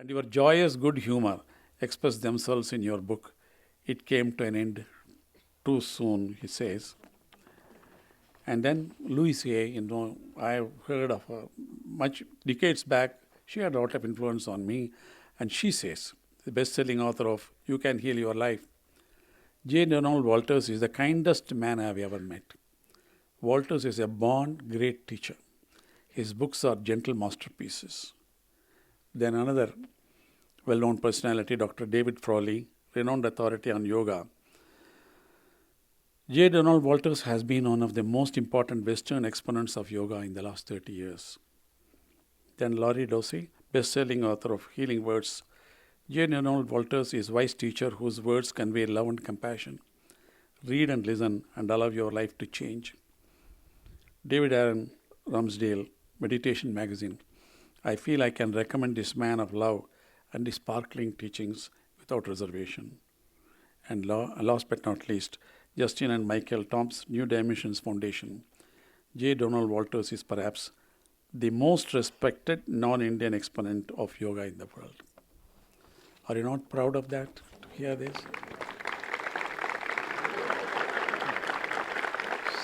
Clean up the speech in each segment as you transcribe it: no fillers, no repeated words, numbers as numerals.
and your joyous good humor express themselves in your book. It came to an end too soon, he says. And then Louise Hay, I heard of her much decades back. She had a lot of influence on me. And she says, the best-selling author of You Can Heal Your Life, J. Donald Walters is the kindest man I have ever met. Walters is a born great teacher. His books are gentle masterpieces. Then another well-known personality, Dr. David Frawley, renowned authority on yoga. J. Donald Walters has been one of the most important Western exponents of yoga in the last 30 years. Then Laurie Dosey, best-selling author of Healing Words. J. Donald Walters is a wise teacher whose words convey love and compassion. Read and listen and allow your life to change. David Aaron Ramsdale, Meditation Magazine. I feel I can recommend this man of love and his sparkling teachings without reservation. And last but not least, Justin and Michael Tom's New Dimensions Foundation. J. Donald Walters is perhaps the most respected non-Indian exponent of yoga in the world. Are you not proud of that, to hear this?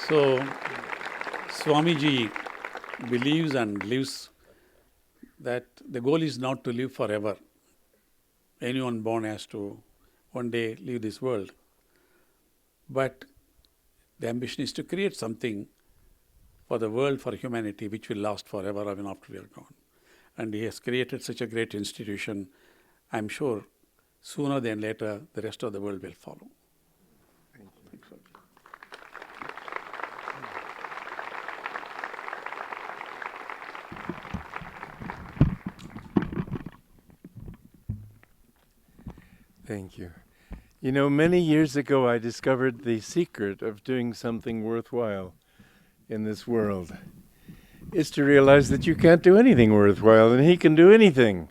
So, Swamiji believes and lives that the goal is not to live forever. Anyone born has to one day leave this world. But the ambition is to create something for the world, for humanity, which will last forever even after we are gone. And he has created such a great institution. I'm sure sooner than later, the rest of the world will follow. Thank you. Thank you. You know, many years ago I discovered the secret of doing something worthwhile in this world. It's to realize that you can't do anything worthwhile and he can do anything.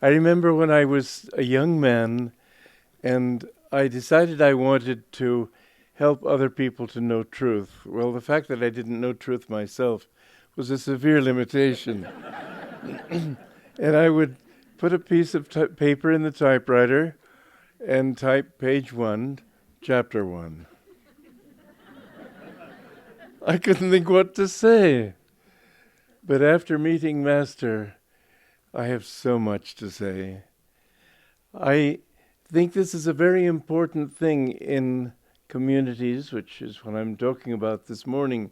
I remember when I was a young man and I decided I wanted to help other people to know truth. Well, the fact that I didn't know truth myself was a severe limitation. And I would put a piece of paper in the typewriter and type page 1, chapter 1. I couldn't think what to say. But after meeting Master, I have so much to say. I think this is a very important thing in communities, which is what I'm talking about this morning.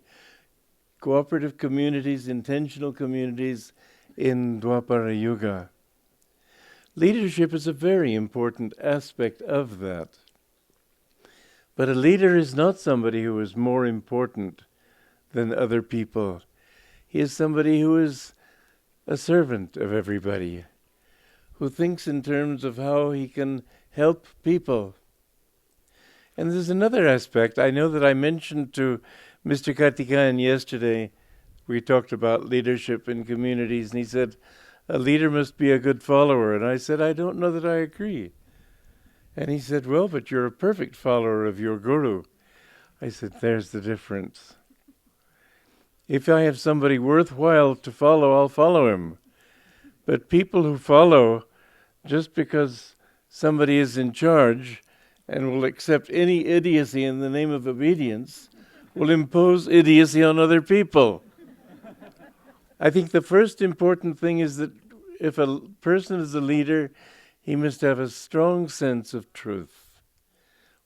Cooperative communities, intentional communities in Dwapara Yuga. Leadership is a very important aspect of that. But a leader is not somebody who is more important than other people. He is somebody who is a servant of everybody, who thinks in terms of how he can help people. And there's another aspect. I know that I mentioned to Mr. Karthikeyan yesterday, we talked about leadership in communities, and he said, a leader must be a good follower. And I said, I don't know that I agree. And he said, well, but you're a perfect follower of your guru. I said, there's the difference. If I have somebody worthwhile to follow, I'll follow him. But people who follow just because somebody is in charge and will accept any idiocy in the name of obedience will impose idiocy on other people. I think the first important thing is that if a person is a leader, he must have a strong sense of truth.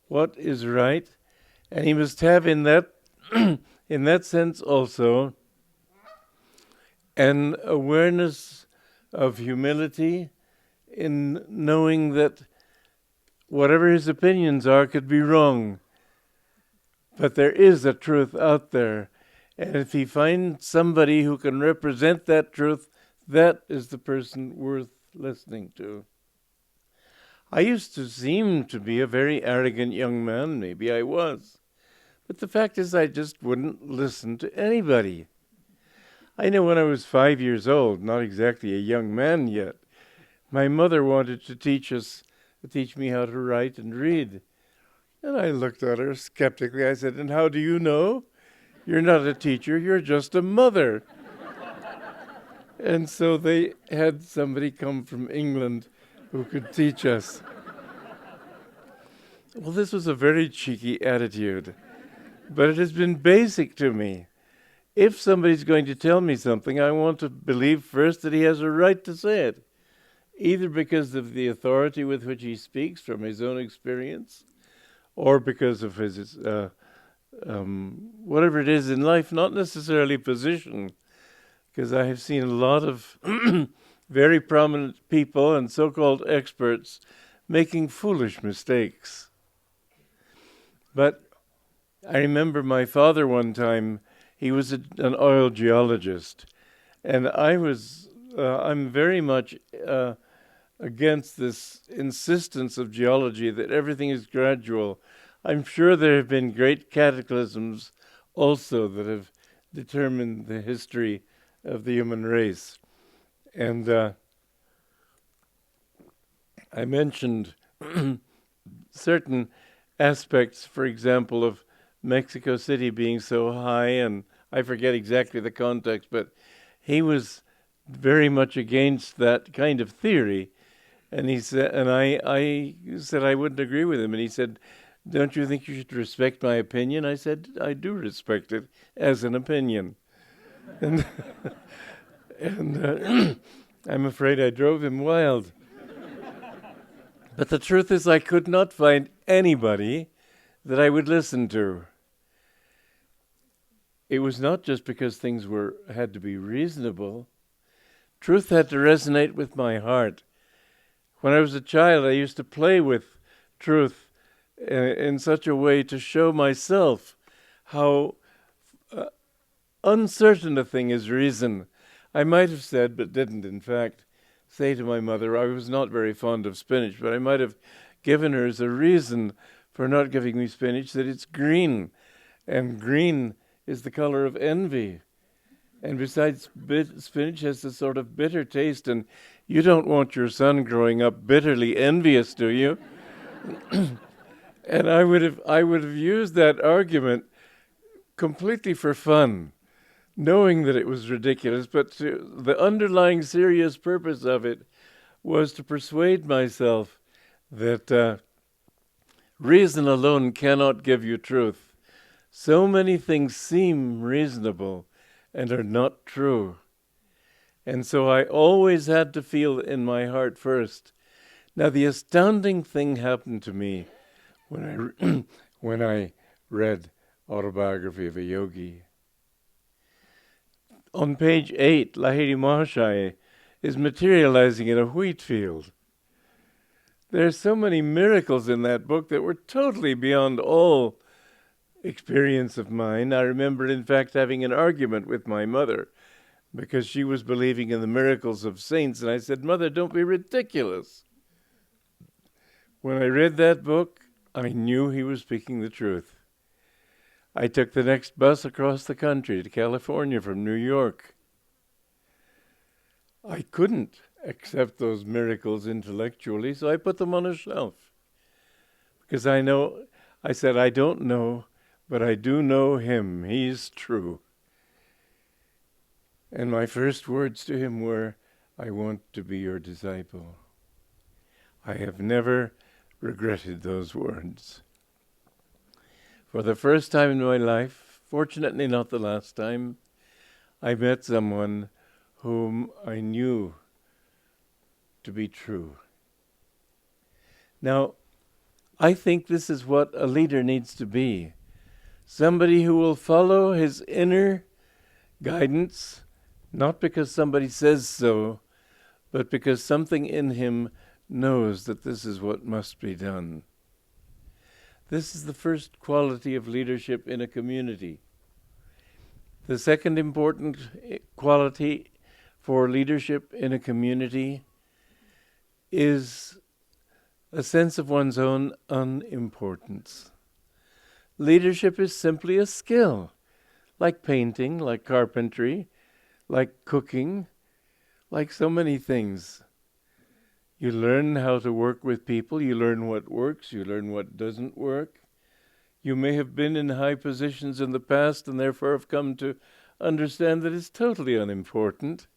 What is right? And he must have in that in that sense also an awareness of humility in knowing that whatever his opinions are could be wrong. But there is a truth out there. And if he finds somebody who can represent that truth, that is the person worth listening to. I used to seem to be a very arrogant young man. Maybe I was. But the fact is I just wouldn't listen to anybody. I know when I was 5 years old, not exactly a young man yet, my mother wanted to teach me how to write and read. And I looked at her skeptically. I said, and how do you know? You're not a teacher, you're just a mother. And so they had somebody come from England who could teach us. Well, this was a very cheeky attitude, but it has been basic to me. If somebody's going to tell me something, I want to believe first that he has a right to say it, either because of the authority with which he speaks from his own experience, or because of his whatever it is in life, not necessarily position, because I have seen a lot of very prominent people and so-called experts making foolish mistakes. But I remember my father one time, he was an oil geologist, and I'm very much against this insistence of geology that everything is gradual. I'm sure there have been great cataclysms also that have determined the history of the human race. And I mentioned certain aspects, for example, of Mexico City being so high, and I forget exactly the context, but he was very much against that kind of theory. And he said, and I said I wouldn't agree with him. And he said, "Don't you think you should respect my opinion?" I said, "I do respect it as an opinion." And I'm afraid I drove him wild. But the truth is, I could not find anybody that I would listen to. It was not just because things had to be reasonable. Truth had to resonate with my heart. When I was a child, I used to play with truth in such a way to show myself how uncertain a thing is reason. I might have said, but didn't, in fact, say to my mother, I was not very fond of spinach, but I might have given her as a reason for not giving me spinach that it's green, and green is the color of envy. And besides, spinach has this sort of bitter taste, and you don't want your son growing up bitterly envious, do you? And I would have used that argument completely for fun, knowing that it was ridiculous, but the underlying serious purpose of it was to persuade myself that reason alone cannot give you truth. So many things seem reasonable and are not true. And so I always had to feel in my heart first. Now, the astounding thing happened to me when I read Autobiography of a Yogi. On page 8, Lahiri Mahasaya is materializing in a wheat field. There are so many miracles in that book that were totally beyond all experience of mine. I remember, in fact, having an argument with my mother because she was believing in the miracles of saints, and I said, "Mother, don't be ridiculous." When I read that book, I knew he was speaking the truth. I took the next bus across the country to California from New York. I couldn't accept those miracles intellectually, so I put them on a shelf. Because I said, I don't know, but I do know him. He's true. And my first words to him were, "I want to be your disciple." I have never regretted those words. For the first time in my life, fortunately not the last time, I met someone whom I knew to be true. Now, I think this is what a leader needs to be. Somebody who will follow his inner guidance, not because somebody says so, but because something in him knows that this is what must be done. This is the first quality of leadership in a community. The second important quality for leadership in a community is a sense of one's own unimportance. Leadership is simply a skill, like painting, like carpentry, like cooking, like so many things. You learn how to work with people, you learn what works, you learn what doesn't work. You may have been in high positions in the past and therefore have come to understand that it's totally unimportant.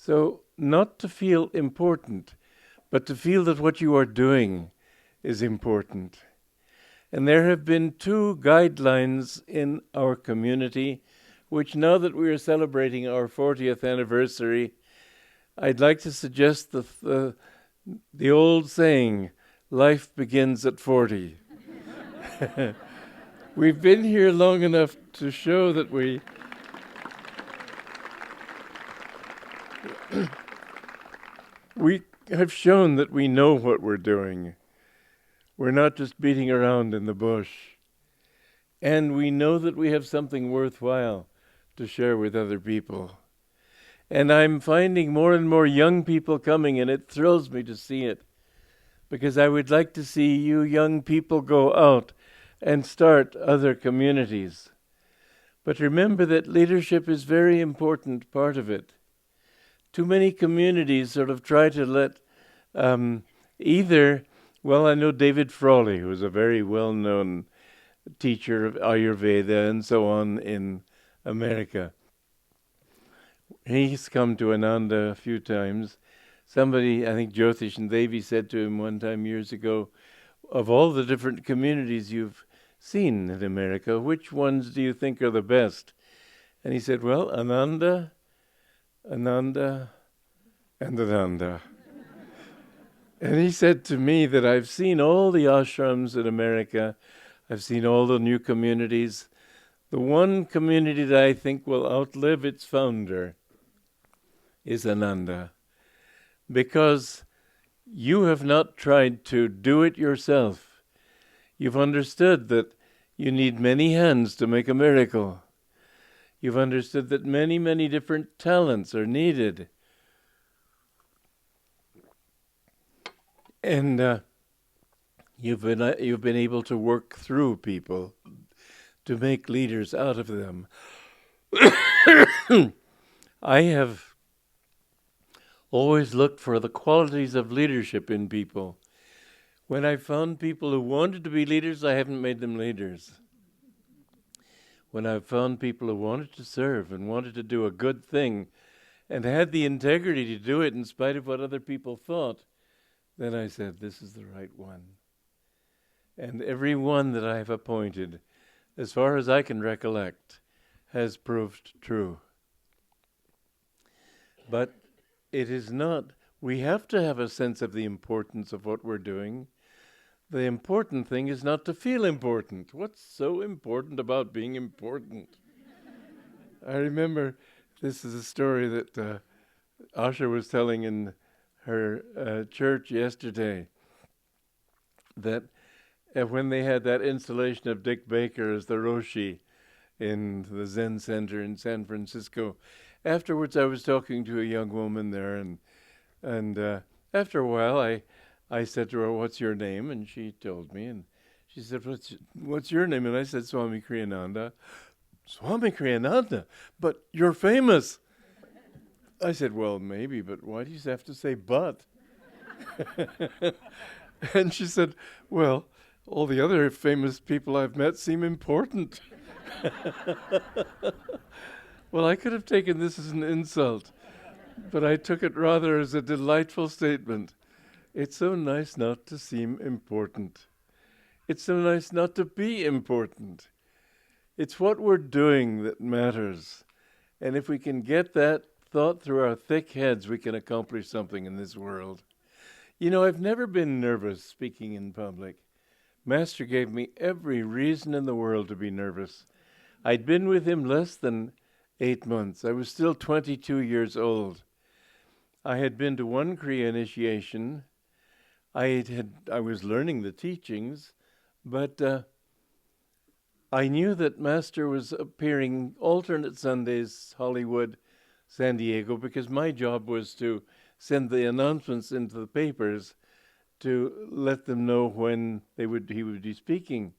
So not to feel important, but to feel that what you are doing is important. And there have been 2 guidelines in our community, which now that we are celebrating our 40th anniversary, I'd like to suggest the old saying, life begins at 40. We've been here long enough to show that we have shown that we know what we're doing. We're not just beating around in the bush. And we know that we have something worthwhile to share with other people. And I'm finding more and more young people coming, and it thrills me to see it, because I would like to see you young people go out and start other communities. But remember that leadership is a very important part of it. Too many communities sort of try to let I know David Frawley, who is a very well-known teacher of Ayurveda and so on in America. He's come to Ananda a few times. Somebody, I think Jyotish and Devi said to him one time years ago, of all the different communities you've seen in America, which ones do you think are the best? And he said, well, Ananda, and Ananda. And he said to me that I've seen all the ashrams in America, I've seen all the new communities. The one community that I think will outlive its founder is Ananda, because you have not tried to do it yourself. You've understood that you need many hands to make a miracle. You've understood that many, many different talents are needed. And you've been able to work through people to make leaders out of them. I have always looked for the qualities of leadership in people. When I found people who wanted to be leaders, I haven't made them leaders. When I've found people who wanted to serve and wanted to do a good thing and had the integrity to do it in spite of what other people thought, then I said, this is the right one. And every one that I have appointed, as far as I can recollect, has proved true. But it is not, we have to have a sense of the importance of what we're doing. The important thing is not to feel important. What's so important about being important? I remember, this is a story that Asha was telling in her church yesterday, that when they had that installation of Dick Baker as the Roshi in the Zen Center in San Francisco, afterwards I was talking to a young woman there, and after a while I said to her, what's your name? And she told me, and she said, what's your name? And I said, Swami Kriyananda. Swami Kriyananda? But you're famous. I said, well, maybe, but why do you have to say but? And she said, well, all the other famous people I've met seem important. Well, I could have taken this as an insult, but I took it rather as a delightful statement. It's so nice not to seem important. It's so nice not to be important. It's what we're doing that matters. And if we can get that thought through our thick heads, we can accomplish something in this world. You know, I've never been nervous speaking in public. Master gave me every reason in the world to be nervous. I'd been with him less than 8 months. I was still 22 years old. I had been to one Kriya initiation. I was learning the teachings, but I knew that Master was appearing alternate Sundays, Hollywood, San Diego, because my job was to send the announcements into the papers to let them know when he would be speaking.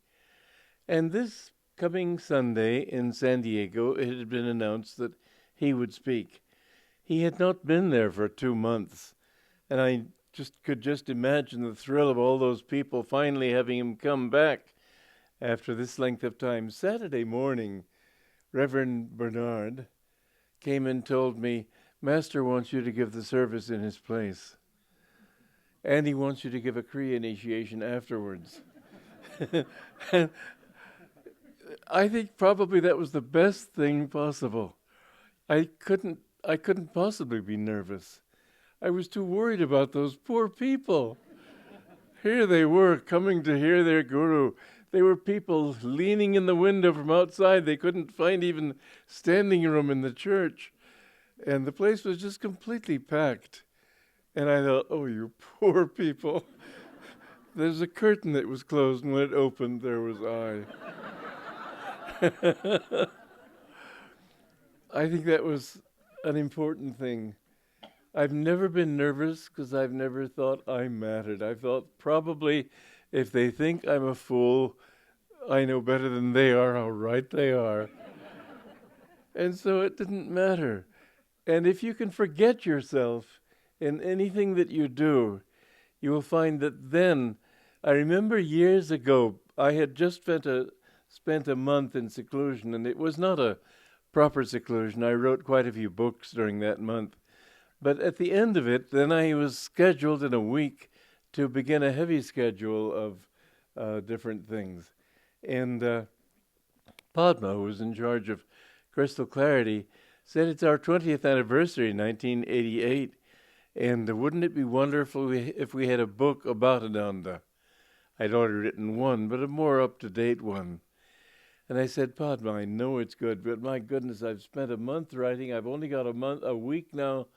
And this coming Sunday in San Diego, it had been announced that he would speak. He had not been there for 2 months, and I could imagine the thrill of all those people finally having him come back after this length of time. Saturday morning, Reverend Bernard came and told me, Master wants you to give the service in his place. And he wants you to give a Kriya initiation afterwards. And I think probably that was the best thing possible. I couldn't possibly be nervous. I was too worried about those poor people. Here they were, coming to hear their guru. They were people leaning in the window from outside. They couldn't find even standing room in the church. And the place was just completely packed. And I thought, oh, you poor people. There's a curtain that was closed, and when it opened, there was I. I think that was an important thing. I've never been nervous because I've never thought I mattered. I thought probably if they think I'm a fool, I know better than they are how right they are. And so it didn't matter. And if you can forget yourself in anything that you do, you will find that then, I remember years ago, I had just spent a month in seclusion, and it was not a proper seclusion. I wrote quite a few books during that month. But at the end of it, then I was scheduled in a week to begin a heavy schedule of different things. And Padma, who was in charge of Crystal Clarity, said it's our 20th anniversary, 1988, and wouldn't it be wonderful if we had a book about Ananda? I'd already written one, but a more up-to-date one. And I said, Padma, I know it's good, but my goodness, I've spent a month writing. I've only got a week now.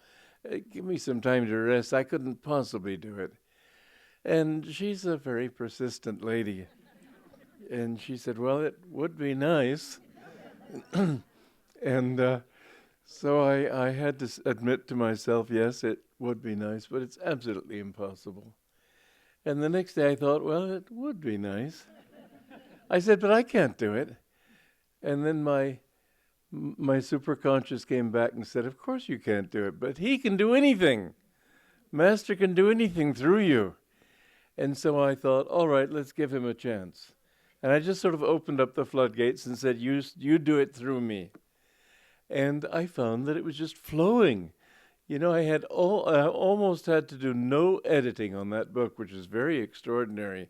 Give me some time to rest. I couldn't possibly do it. And she's a very persistent lady. And she said, well, it would be nice. And so I had to admit to myself, yes, it would be nice, but it's absolutely impossible. And the next day I thought, well, it would be nice. I said, but I can't do it. And then my superconscious came back and said, of course you can't do it, but he can do anything. Master can do anything through you. And so I thought, all right, let's give him a chance. And I just sort of opened up the floodgates and said, you do it through me. And I found that it was just flowing. You know, I almost had to do no editing on that book, which is very extraordinary.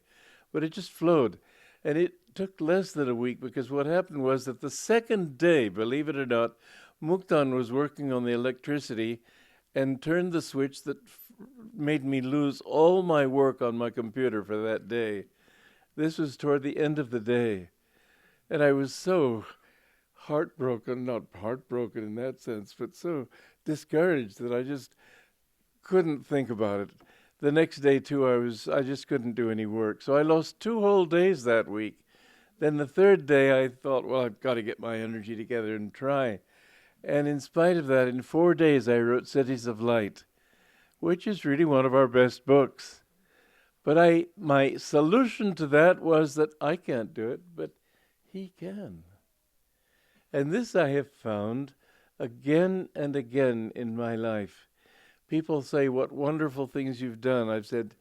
But it just flowed. And it took less than a week, because what happened was that the second day, believe it or not, Muktan was working on the electricity and turned the switch that made me lose all my work on my computer for that day. This was toward the end of the day. And I was so heartbroken, not heartbroken in that sense, but so discouraged that I just couldn't think about it. The next day, too, I just couldn't do any work. So I lost 2 whole days that week. Then the third day, I thought, well, I've got to get my energy together and try. And in spite of that, in 4 days, I wrote Cities of Light, which is really one of our best books. But my solution to that was that I can't do it, but he can. And this I have found again and again in my life. People say, what wonderful things you've done. I've said,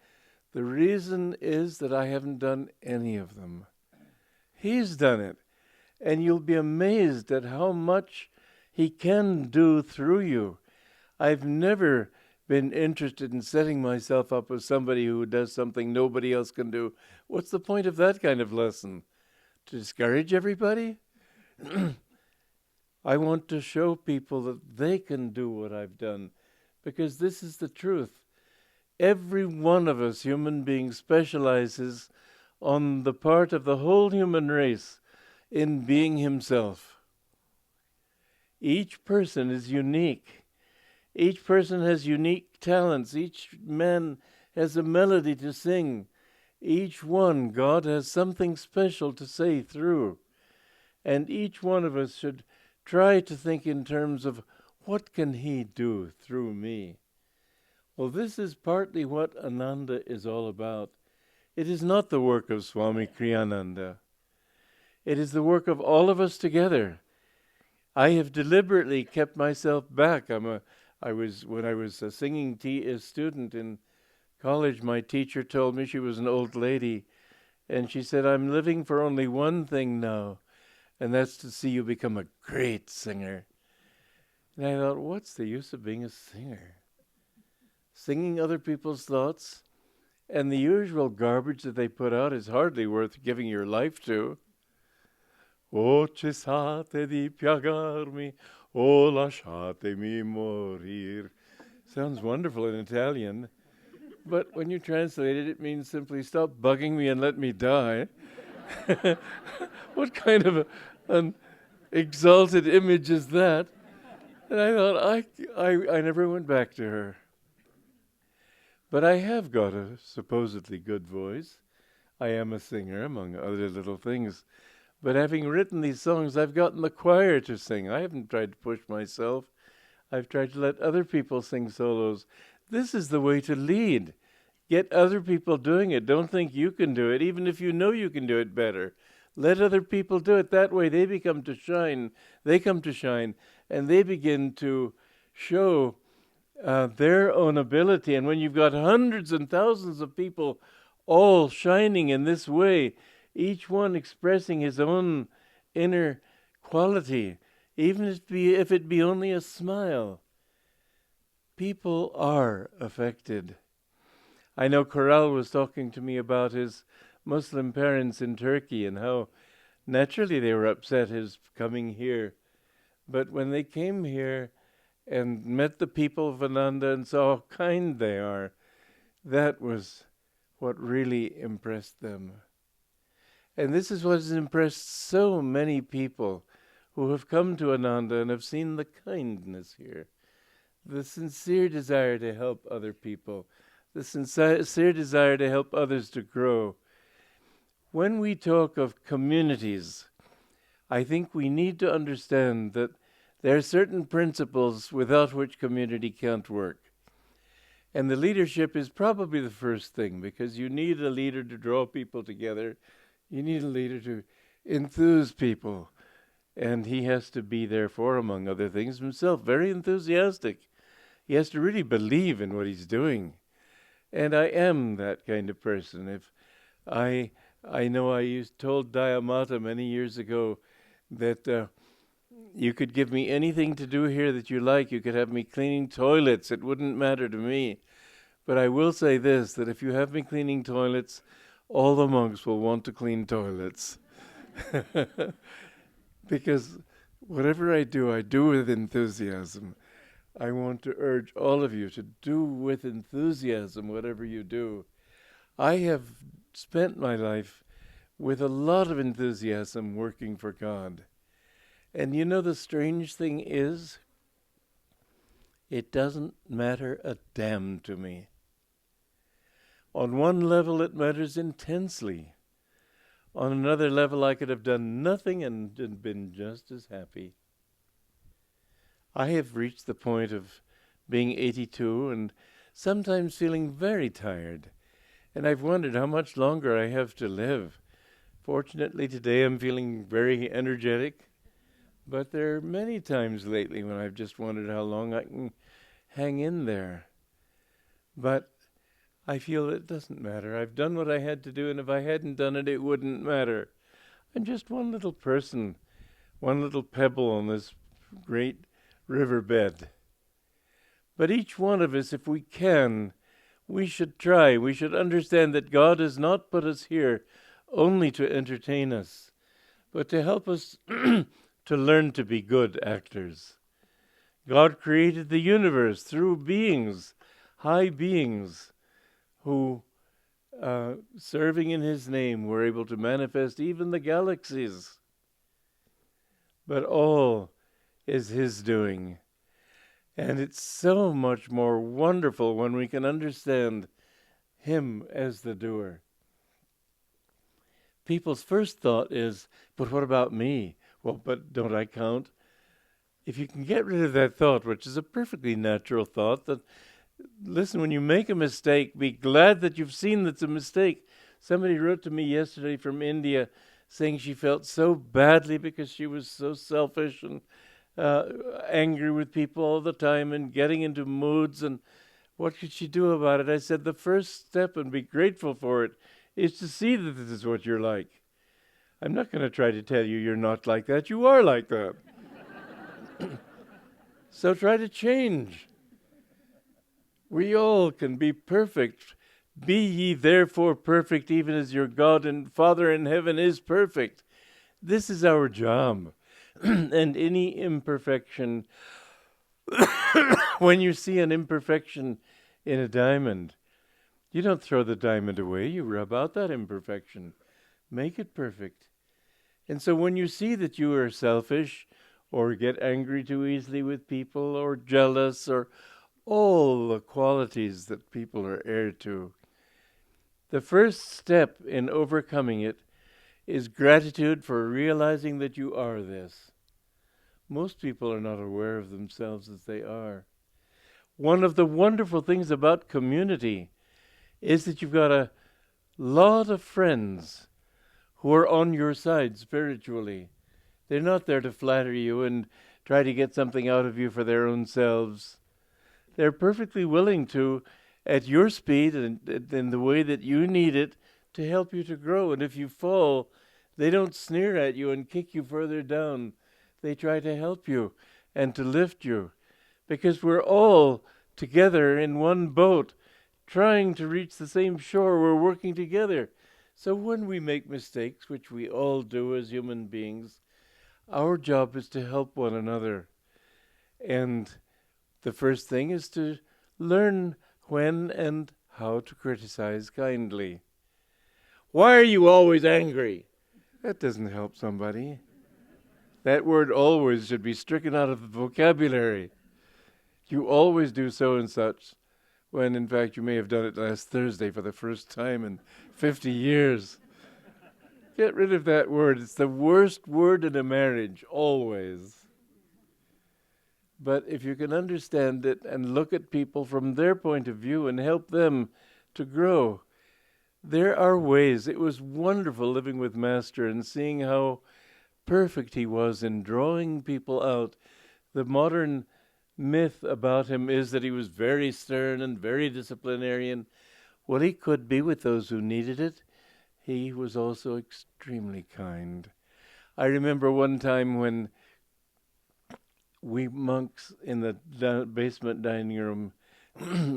the reason is that I haven't done any of them. He's done it. And you'll be amazed at how much he can do through you. I've never been interested in setting myself up as somebody who does something nobody else can do. What's the point of that kind of lesson? To discourage everybody? I want to show people that they can do what I've done, because this is the truth. Every one of us human beings specializes on the part of the whole human race in being himself. Each person is unique. Each person has unique talents. Each man has a melody to sing. Each one, God has something special to say through. And each one of us should try to think in terms of, what can he do through me? Well, this is partly what Ananda is all about. It is not the work of Swami Kriyananda. It is the work of all of us together. I have deliberately kept myself back. When I was a singing student in college, my teacher told me, she was an old lady, and she said, I'm living for only one thing now, and that's to see you become a great singer. And I thought, what's the use of being a singer? Singing other people's thoughts and the usual garbage that they put out is hardly worth giving your life to. O cessate di piagarmi, o lasciatemi morir. Sounds wonderful in Italian, but when you translate it, it means simply stop bugging me and let me die. What kind of an exalted image is that? And I thought, I never went back to her. But I have got a supposedly good voice. I am a singer, among other little things. But having written these songs, I've gotten the choir to sing. I haven't tried to push myself. I've tried to let other people sing solos. This is the way to lead. Get other people doing it. Don't think you can do it, even if you know you can do it better. Let other people do it. That way they become to shine. They come to shine, and they begin to show their own ability. And when you've got hundreds and thousands of people all shining in this way, each one expressing his own inner quality, even if it be only a smile, people are affected. I know Corral was talking to me about his Muslim parents in Turkey and how naturally they were upset his coming here. But when they came here and met the people of Ananda and saw how kind they are, that was what really impressed them. And this is what has impressed so many people who have come to Ananda and have seen the kindness here, the sincere desire to help other people, the sincere desire to help others to grow. When we talk of communities, I think we need to understand that there are certain principles without which community can't work. And the leadership is probably the first thing, because you need a leader to draw people together. You need a leader to enthuse people. And he has to be, therefore, among other things, himself very enthusiastic. He has to really believe in what he's doing. And I am that kind of person. If I know I told Dayamata many years ago that you could give me anything to do here that you like. You could have me cleaning toilets. It wouldn't matter to me. But I will say this, that if you have me cleaning toilets, all the monks will want to clean toilets. Because whatever I do with enthusiasm. I want to urge all of you to do with enthusiasm whatever you do. I have spent my life with a lot of enthusiasm working for God. And you know the strange thing is, it doesn't matter a damn to me. On one level it matters intensely. On another level I could have done nothing and been just as happy. I have reached the point of being 82 and sometimes feeling very tired. And I've wondered how much longer I have to live. Fortunately today I'm feeling very energetic. But there are many times lately when I've just wondered how long I can hang in there. But I feel it doesn't matter. I've done what I had to do, and if I hadn't done it, it wouldn't matter. I'm just one little person, one little pebble on this great riverbed. But each one of us, if we can, we should try. We should understand that God has not put us here only to entertain us, but to help us to learn to be good actors. God created the universe through beings, high beings, who, serving in His name, were able to manifest even the galaxies. But all is His doing. And it's so much more wonderful when we can understand Him as the doer. People's first thought is, but what about me? Well, but don't I count? If you can get rid of that thought, which is a perfectly natural thought, that, listen, when you make a mistake, be glad that you've seen that's a mistake. Somebody wrote to me yesterday from India saying she felt so badly because she was so selfish and angry with people all the time and getting into moods, and what could she do about it? I said, the first step, and be grateful for it, is to see that this is what you're like. I'm not going to try to tell you you're not like that. You are like that. So try to change. We all can be perfect. Be ye therefore perfect, even as your God and Father in heaven is perfect. This is our job. And any imperfection, when you see an imperfection in a diamond, you don't throw the diamond away, you rub out that imperfection. Make it perfect. And so when you see that you are selfish, or get angry too easily with people, or jealous, or all the qualities that people are heir to, the first step in overcoming it is gratitude for realizing that you are this. Most people are not aware of themselves as they are. One of the wonderful things about community is that you've got a lot of friends who are on your side spiritually. They're not there to flatter you and try to get something out of you for their own selves. They're perfectly willing to, at your speed and in the way that you need it, to help you to grow. And if you fall, they don't sneer at you and kick you further down. They try to help you and to lift you, because we're all together in one boat, trying to reach the same shore. We're working together. So when we make mistakes, which we all do as human beings, our job is to help one another. And the first thing is to learn when and how to criticize kindly. Why are you always angry? That doesn't help somebody. That word always should be stricken out of the vocabulary. You always do so and such, when in fact you may have done it last Thursday for the first time in 50 years. Get rid of that word. It's the worst word in a marriage, always. But if you can understand it and look at people from their point of view and help them to grow, there are ways. It was wonderful living with Master and seeing how perfect he was in drawing people out. The modern myth about him is that he was very stern and very disciplinarian. Well, he could be with those who needed it. He was also extremely kind. I remember one time when we monks in the basement dining room,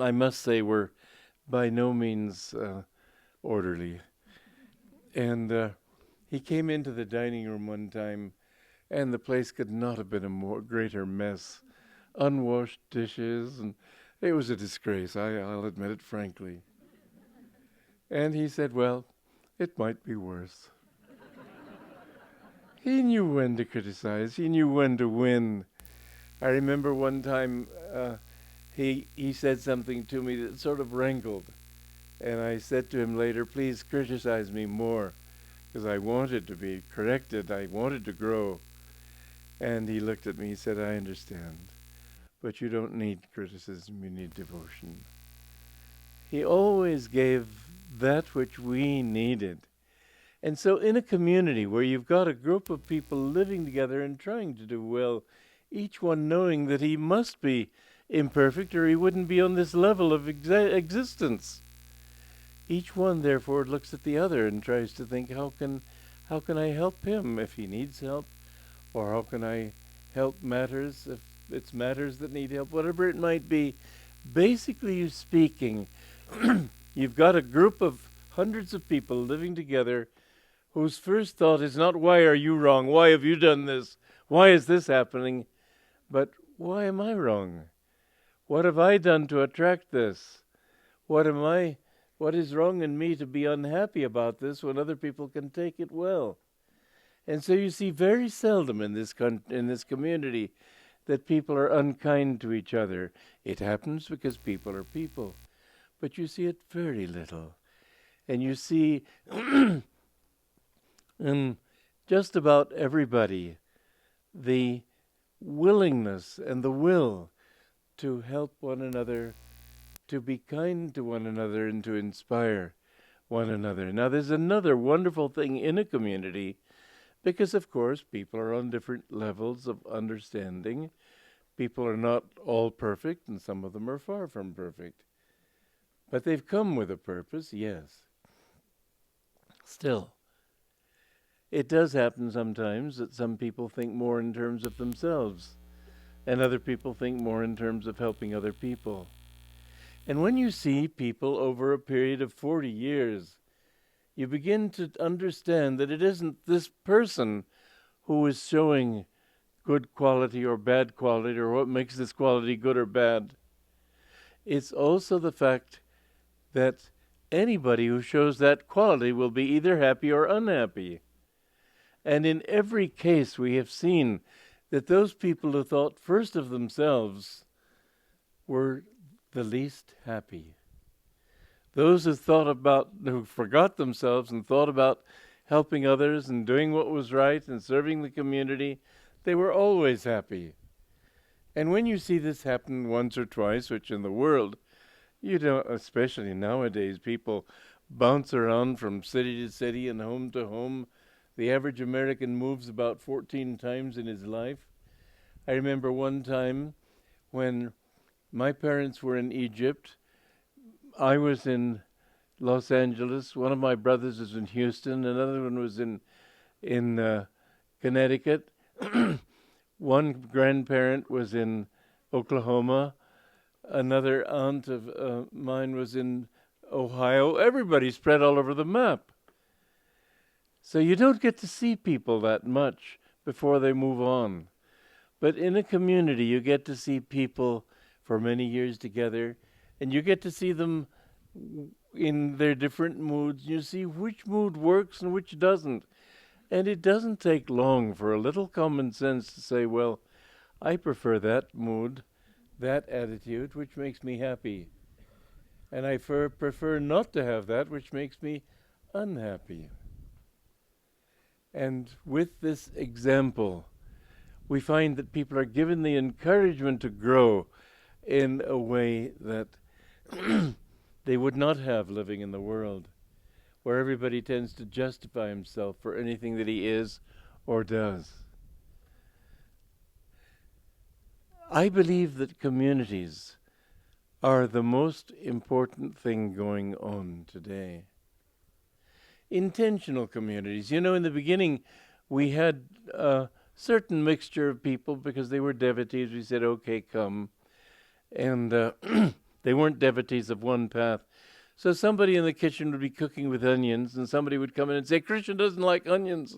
I must say, were by no means orderly. And he came into the dining room one time, and the place could not have been a greater mess. Unwashed dishes, and it was a disgrace, I'll admit it frankly. And he said, well, it might be worse. He knew when to criticize. He knew when to win. I remember one time he said something to me that sort of rankled. And I said to him later, please criticize me more, because I wanted to be corrected. I wanted to grow. And he looked at me, he said, I understand. But you don't need criticism, you need devotion. He always gave that which we needed. And so in a community where you've got a group of people living together and trying to do well, each one knowing that he must be imperfect or he wouldn't be on this level of existence. Each one, therefore, looks at the other and tries to think, how can I help him if he needs help? Or how can I help matters if it's matters that need help? Whatever it might be, basically speaking, you've got a group of hundreds of people living together whose first thought is not, why are you wrong? Why have you done this? Why is this happening? But why am I wrong? What have I done to attract this? What is wrong in me to be unhappy about this when other people can take it well? And so you see very seldom in this community that people are unkind to each other. It happens because people are people. But you see it very little. And you see in just about everybody the willingness and the will to help one another, to be kind to one another, and to inspire one another. Now there's another wonderful thing in a community, because of course people are on different levels of understanding. People are not all perfect, and some of them are far from perfect. But they've come with a purpose, yes. Still, it does happen sometimes that some people think more in terms of themselves and other people think more in terms of helping other people. And when you see people over a period of 40 years, you begin to understand that it isn't this person who is showing good quality or bad quality, or what makes this quality good or bad. It's also the fact that anybody who shows that quality will be either happy or unhappy. And in every case we have seen that those people who thought first of themselves were the least happy. Those who forgot themselves and thought about helping others and doing what was right and serving the community, they were always happy. And when you see this happen once or twice, which in the world, you don't, especially nowadays, people bounce around from city to city and home to home. The average American moves about 14 times in his life. I remember one time when my parents were in Egypt. I was in Los Angeles. One of my brothers was in Houston. Another one was in Connecticut. One grandparent was in Oklahoma. Another aunt of mine was in Ohio. Everybody spread all over the map. So you don't get to see people that much before they move on. But in a community, you get to see people for many years together, and you get to see them in their different moods. You see which mood works and which doesn't. And it doesn't take long for a little common sense to say, well, I prefer that mood, that attitude, which makes me happy. And I prefer not to have that, which makes me unhappy. And with this example, we find that people are given the encouragement to grow in a way that they would not have living in the world, where everybody tends to justify himself for anything that he is or does. I believe that communities are the most important thing going on today. Intentional communities. You know, in the beginning, we had a certain mixture of people because they were devotees. We said, okay, come. And they weren't devotees of one path. So somebody in the kitchen would be cooking with onions, and somebody would come in and say, Krishna doesn't like onions.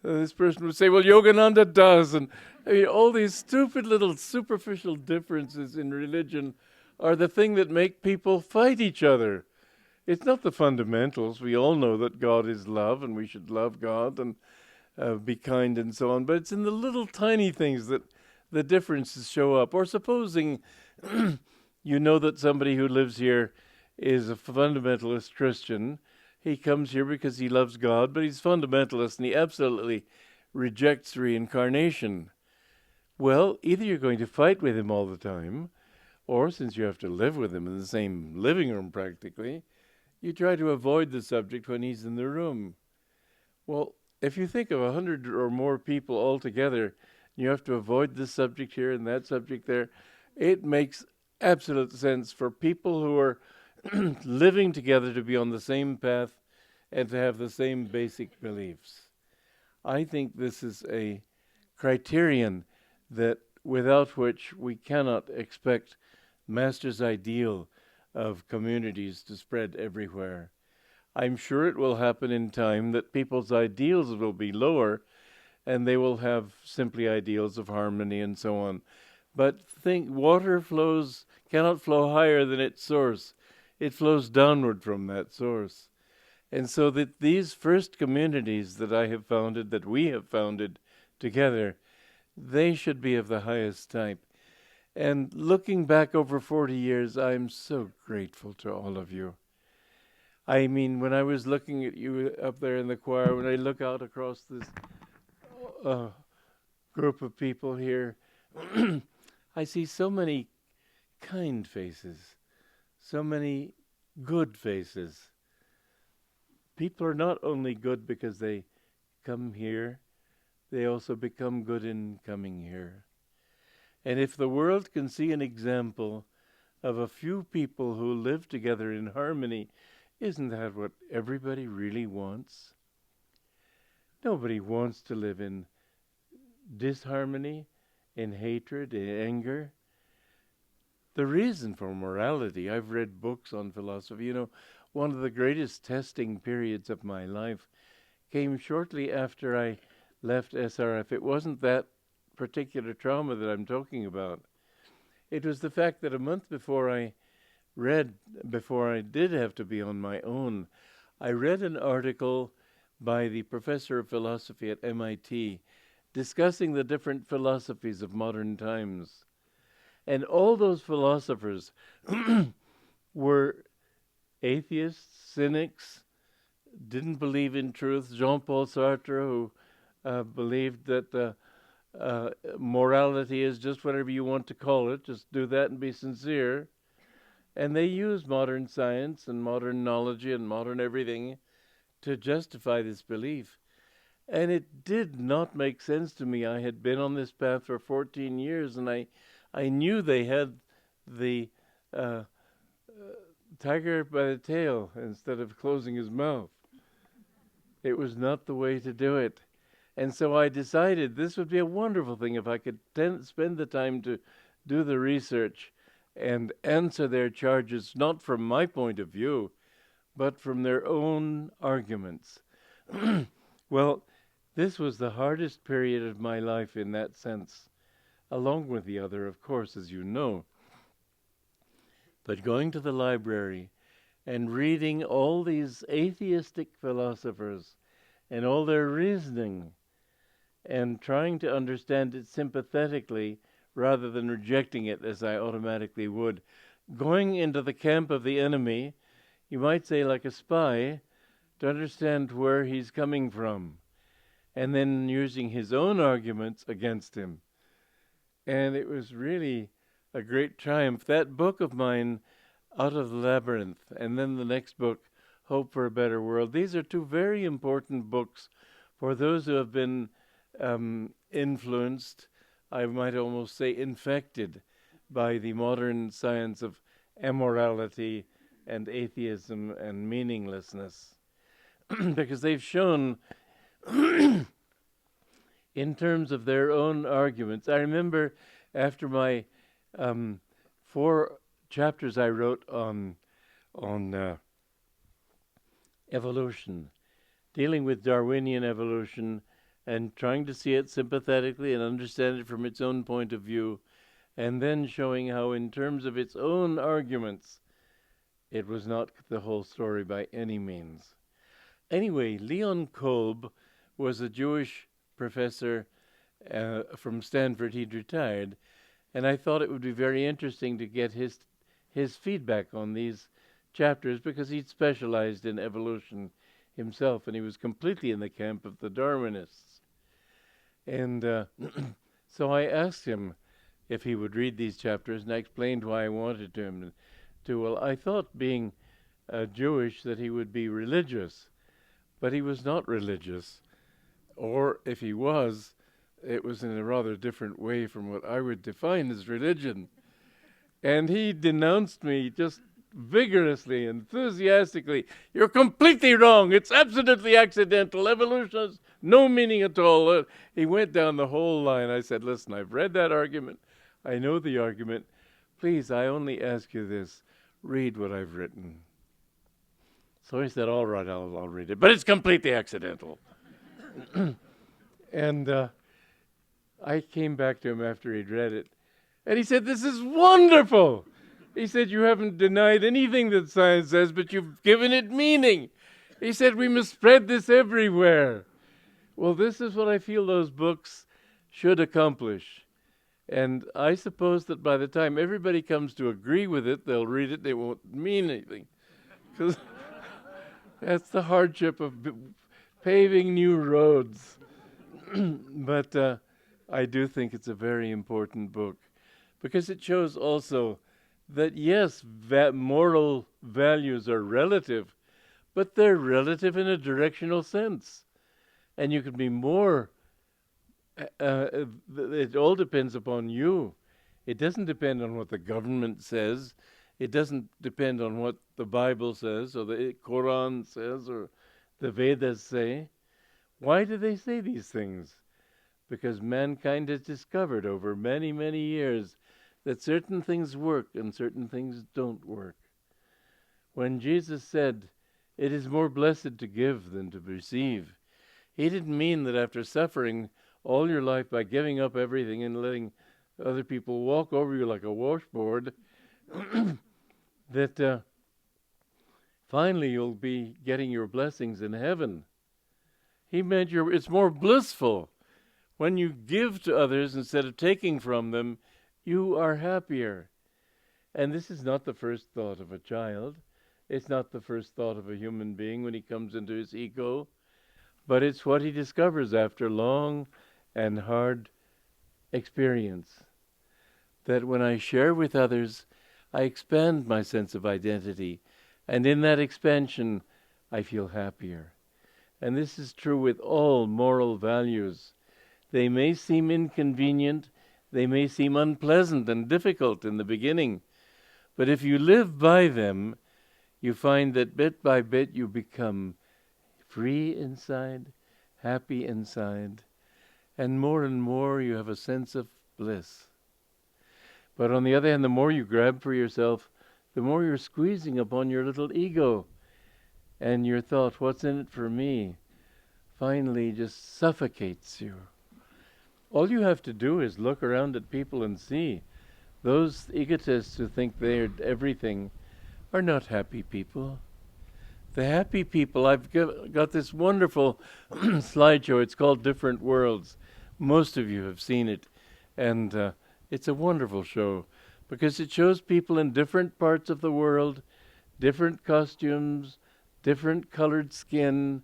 This person would say, well, Yogananda does. And I mean, all these stupid little superficial differences in religion are the thing that make people fight each other. It's not the fundamentals. We all know that God is love, and we should love God and be kind and so on. But it's in the little tiny things that the differences show up. Or supposing you know that somebody who lives here is a fundamentalist Christian. He comes here because he loves God, but he's fundamentalist and he absolutely rejects reincarnation. Well, either you're going to fight with him all the time, or since you have to live with him in the same living room practically, you try to avoid the subject when he's in the room. Well, if you think of 100 or more people all together, you have to avoid this subject here and that subject there, it makes absolute sense for people who are living together to be on the same path and to have the same basic beliefs. I think this is a criterion that without which we cannot expect Master's ideal of communities to spread everywhere. I'm sure it will happen in time that people's ideals will be lower and they will have simply ideals of harmony and so on. But think, water cannot flow higher than its source. It flows downward from that source. And so that these first communities that I have founded, that we have founded together, they should be of the highest type. And looking back over 40 years, I am so grateful to all of you. I mean, when I was looking at you up there in the choir, when I look out across this group of people here, I see so many kind faces, so many good faces. People are not only good because they come here, they also become good in coming here. And if the world can see an example of a few people who live together in harmony, isn't that what everybody really wants? Nobody wants to live in disharmony, in hatred, in anger. The reason for morality, I've read books on philosophy. You know, one of the greatest testing periods of my life came shortly after I left SRF. It wasn't that particular trauma that I'm talking about. It was the fact that a month before I did have to be on my own, I read an article by the professor of philosophy at MIT discussing the different philosophies of modern times. And all those philosophers were atheists, cynics, didn't believe in truth. Jean-Paul Sartre, who believed that morality is just whatever you want to call it, just do that and be sincere. And they use modern science and modern knowledge and modern everything to justify this belief. And it did not make sense to me. I had been on this path for 14 years, and I knew they had the tiger by the tail instead of closing his mouth. It was not the way to do it. And so I decided this would be a wonderful thing if I could spend the time to do the research and answer their charges, not from my point of view, but from their own arguments. Well, this was the hardest period of my life in that sense, along with the other, of course, as you know. But going to the library and reading all these atheistic philosophers and all their reasoning and trying to understand it sympathetically rather than rejecting it as I automatically would, going into the camp of the enemy, you might say like a spy, to understand where he's coming from, and then using his own arguments against him. And it was really a great triumph. That book of mine, Out of the Labyrinth, and then the next book, Hope for a Better World, these are two very important books for those who have been influenced, I might almost say infected, by the modern science of immorality and atheism and meaninglessness. Because they've shown, in terms of their own arguments, I remember after my 4 chapters I wrote on evolution, dealing with Darwinian evolution and trying to see it sympathetically and understand it from its own point of view, and then showing how in terms of its own arguments, it was not the whole story by any means. Anyway, Leon Kolb was a Jewish professor from Stanford. He'd retired, and I thought it would be very interesting to get his feedback on these chapters, because he'd specialized in evolution himself, and he was completely in the camp of the Darwinists. And so I asked him if he would read these chapters, and I explained why I wanted him to. Well, I thought, being Jewish, that he would be religious, but he was not religious. Or if he was, it was in a rather different way from what I would define as religion. And he denounced me just vigorously, enthusiastically. You're completely wrong. It's absolutely accidental. Evolution has no meaning at all. He went down the whole line. I said, listen, I've read that argument. I know the argument. Please, I only ask you this. Read what I've written. So he said, all right, I'll read it. But it's completely accidental. And I came back to him after he'd read it. And he said, this is wonderful. He said, you haven't denied anything that science says, but you've given it meaning. He said, we must spread this everywhere. Well, this is what I feel those books should accomplish. And I suppose that by the time everybody comes to agree with it, they'll read it, they won't mean anything. Because that's the hardship of paving new roads. But I do think it's a very important book, because it shows also that, yes, moral values are relative, but they're relative in a directional sense. And you can be more, it all depends upon you. It doesn't depend on what the government says. It doesn't depend on what the Bible says, or the Quran says, or the Vedas say. Why do they say these things? because mankind has discovered over many, many years that certain things work and certain things don't work. When Jesus said, "It is more blessed to give than to receive," he didn't mean that after suffering all your life by giving up everything and letting other people walk over you like a washboard, that finally you'll be getting your blessings in heaven. He meant it's more blissful. When you give to others instead of taking from them, you are happier. And this is not the first thought of a child. It's not the first thought of a human being when he comes into his ego, but it's what he discovers after long and hard experience. That when I share with others, I expand my sense of identity, and in that expansion, I feel happier. And this is true with all moral values. They may seem inconvenient, they may seem unpleasant and difficult in the beginning, but if you live by them, you find that bit by bit you become free inside, happy inside, and more you have a sense of bliss. But on the other hand, the more you grab for yourself, the more you're squeezing upon your little ego, and your thought, what's in it for me, finally just suffocates you. All you have to do is look around at people and see those egotists who think they're everything are not happy people. The happy people, I've got this wonderful slideshow. It's called Different Worlds. Most of you have seen it, and it's a wonderful show because it shows people in different parts of the world, different costumes, different colored skin,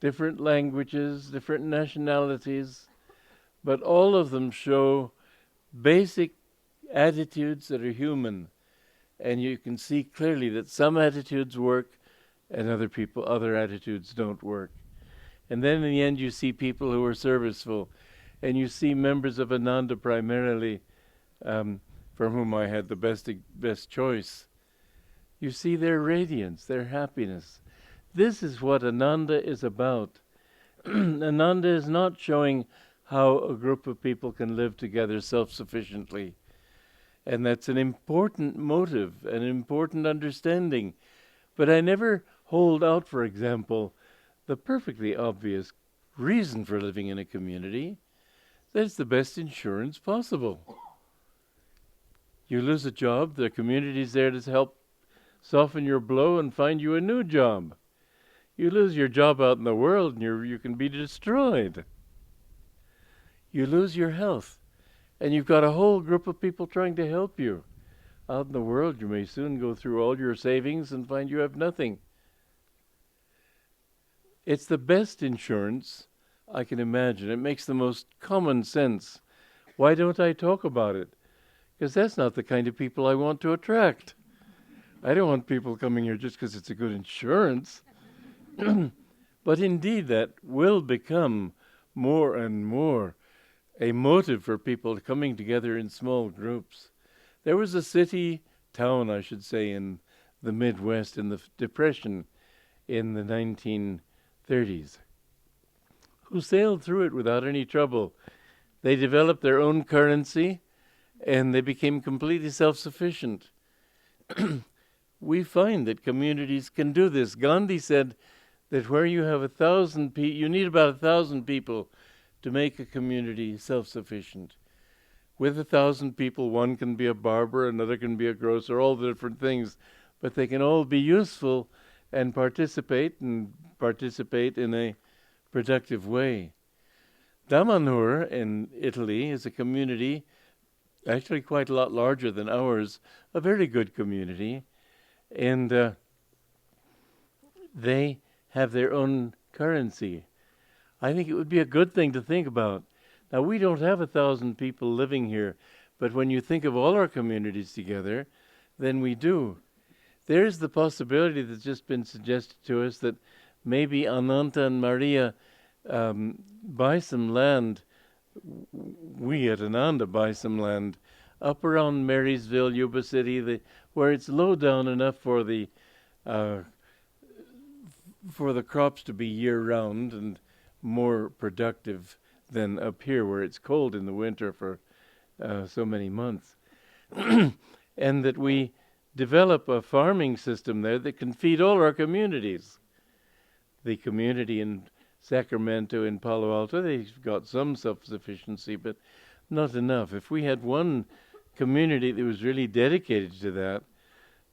different languages, different nationalities, but all of them show basic attitudes that are human. And you can see clearly that some attitudes work and other attitudes don't work. And then in the end you see people who are serviceful, and you see members of Ananda primarily, from whom I had the best choice. You see their radiance, their happiness. This is what Ananda is about. Ananda is not showing how a group of people can live together self-sufficiently. And that's an important motive, an important understanding. But I never hold out, for example, the perfectly obvious reason for living in a community. That's the best insurance possible. You lose a job, the community's there to help soften your blow and find you a new job. You lose your job out in the world and you can be destroyed. You lose your health, and you've got a whole group of people trying to help you. Out in the world, you may soon go through all your savings and find you have nothing. It's the best insurance I can imagine. It makes the most common sense. Why don't I talk about it? Because that's not the kind of people I want to attract. I don't want people coming here just because it's a good insurance. But indeed, that will become more and more a motive for people coming together in small groups. There was a town, I should say, in the Midwest in the Depression in the 1930s, who sailed through it without any trouble. They developed their own currency, and they became completely self-sufficient. We find that communities can do this. Gandhi said that where you have 1,000 people, you need about 1,000 people to make a community self-sufficient. With 1,000 people, one can be a barber, another can be a grocer, all the different things, but they can all be useful and participate in a productive way. Damanhur in Italy is a community, actually quite a lot larger than ours, a very good community, and they have their own currency. I think it would be a good thing to think about. Now, we don't have 1,000 people living here, but when you think of all our communities together, then we do. There's the possibility that's just been suggested to us that maybe Ananta and Maria buy some land, we at Ananda buy some land, up around Marysville, Yuba City, where it's low down enough for the crops to be year-round and more productive than up here where it's cold in the winter for so many months. And that we develop a farming system there that can feed all our communities. The community in Sacramento, in Palo Alto, they've got some self-sufficiency, but not enough. If we had one community that was really dedicated to that,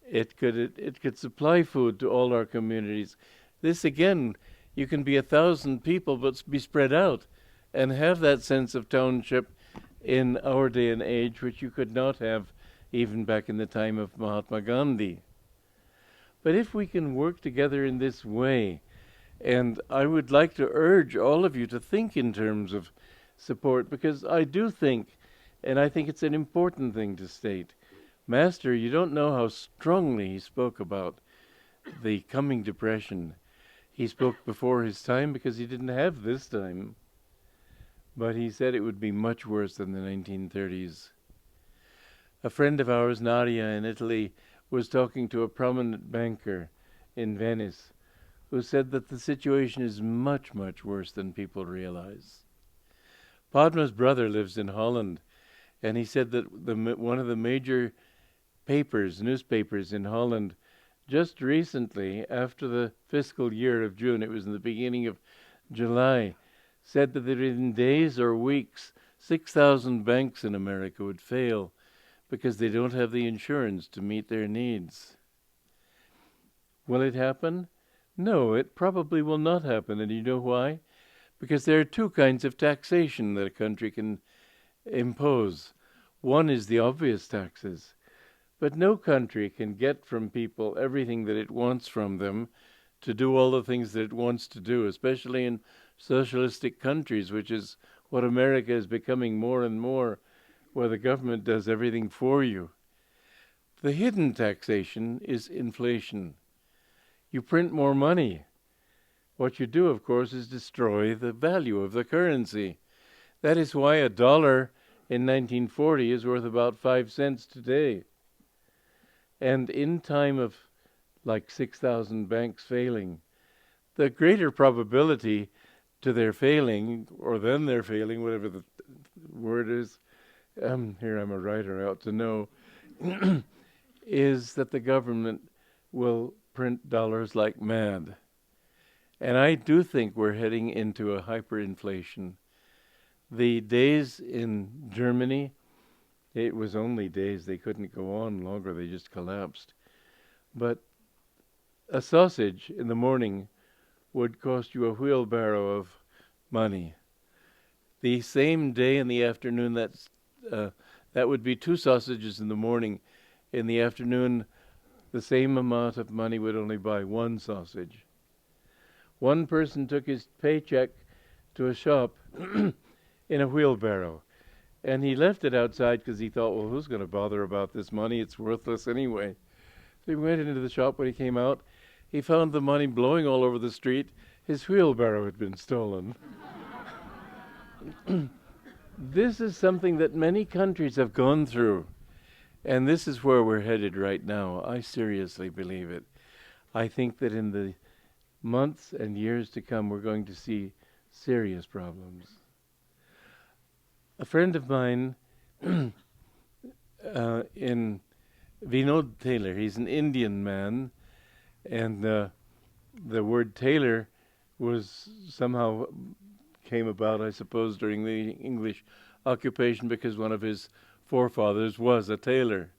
it could supply food to all our communities. This again, you can be 1,000 people, but be spread out, and have that sense of township in our day and age, which you could not have even back in the time of Mahatma Gandhi. But if we can work together in this way, and I would like to urge all of you to think in terms of support, because I do think, and I think it's an important thing to state, Master, you don't know how strongly he spoke about the coming depression. He spoke before his time because he didn't have this time. But he said it would be much worse than the 1930s. A friend of ours, Nadia, in Italy, was talking to a prominent banker in Venice who said that the situation is much, much worse than people realize. Padma's brother lives in Holland, and he said that one of the major newspapers in Holland, just recently, after the fiscal year of June, it was in the beginning of July, said that in days or weeks, 6,000 banks in America would fail because they don't have the insurance to meet their needs. Will it happen? No, it probably will not happen. And you know why? Because there are two kinds of taxation that a country can impose. One is the obvious taxes. But no country can get from people everything that it wants from them to do all the things that it wants to do, especially in socialistic countries, which is what America is becoming more and more, where the government does everything for you. The hidden taxation is inflation. You print more money. What you do, of course, is destroy the value of the currency. That is why $1 in 1940 is worth about 5 cents today. And in time of like 6,000 banks failing, the greater probability to their failing, or then their failing, whatever the word is, here I'm a writer, I ought to know, is that the government will print dollars like mad. And I do think we're heading into a hyperinflation. The days in Germany, it was only days, they couldn't go on longer, they just collapsed. But a sausage in the morning would cost you a wheelbarrow of money. The same day in the afternoon, that would be 2 sausages in the morning. In the afternoon, the same amount of money would only buy 1 sausage. One person took his paycheck to a shop in a wheelbarrow, and he left it outside because he thought, well, who's going to bother about this money? It's worthless anyway. So he went into the shop. When he came out, he found the money blowing all over the street. His wheelbarrow had been stolen. This is something that many countries have gone through, and this is where we're headed right now. I seriously believe it. I think that in the months and years to come, we're going to see serious problems. A friend of mine in Vinod Taylor, he's an Indian man, and the word tailor was somehow came about, I suppose, during the English occupation because one of his forefathers was a tailor.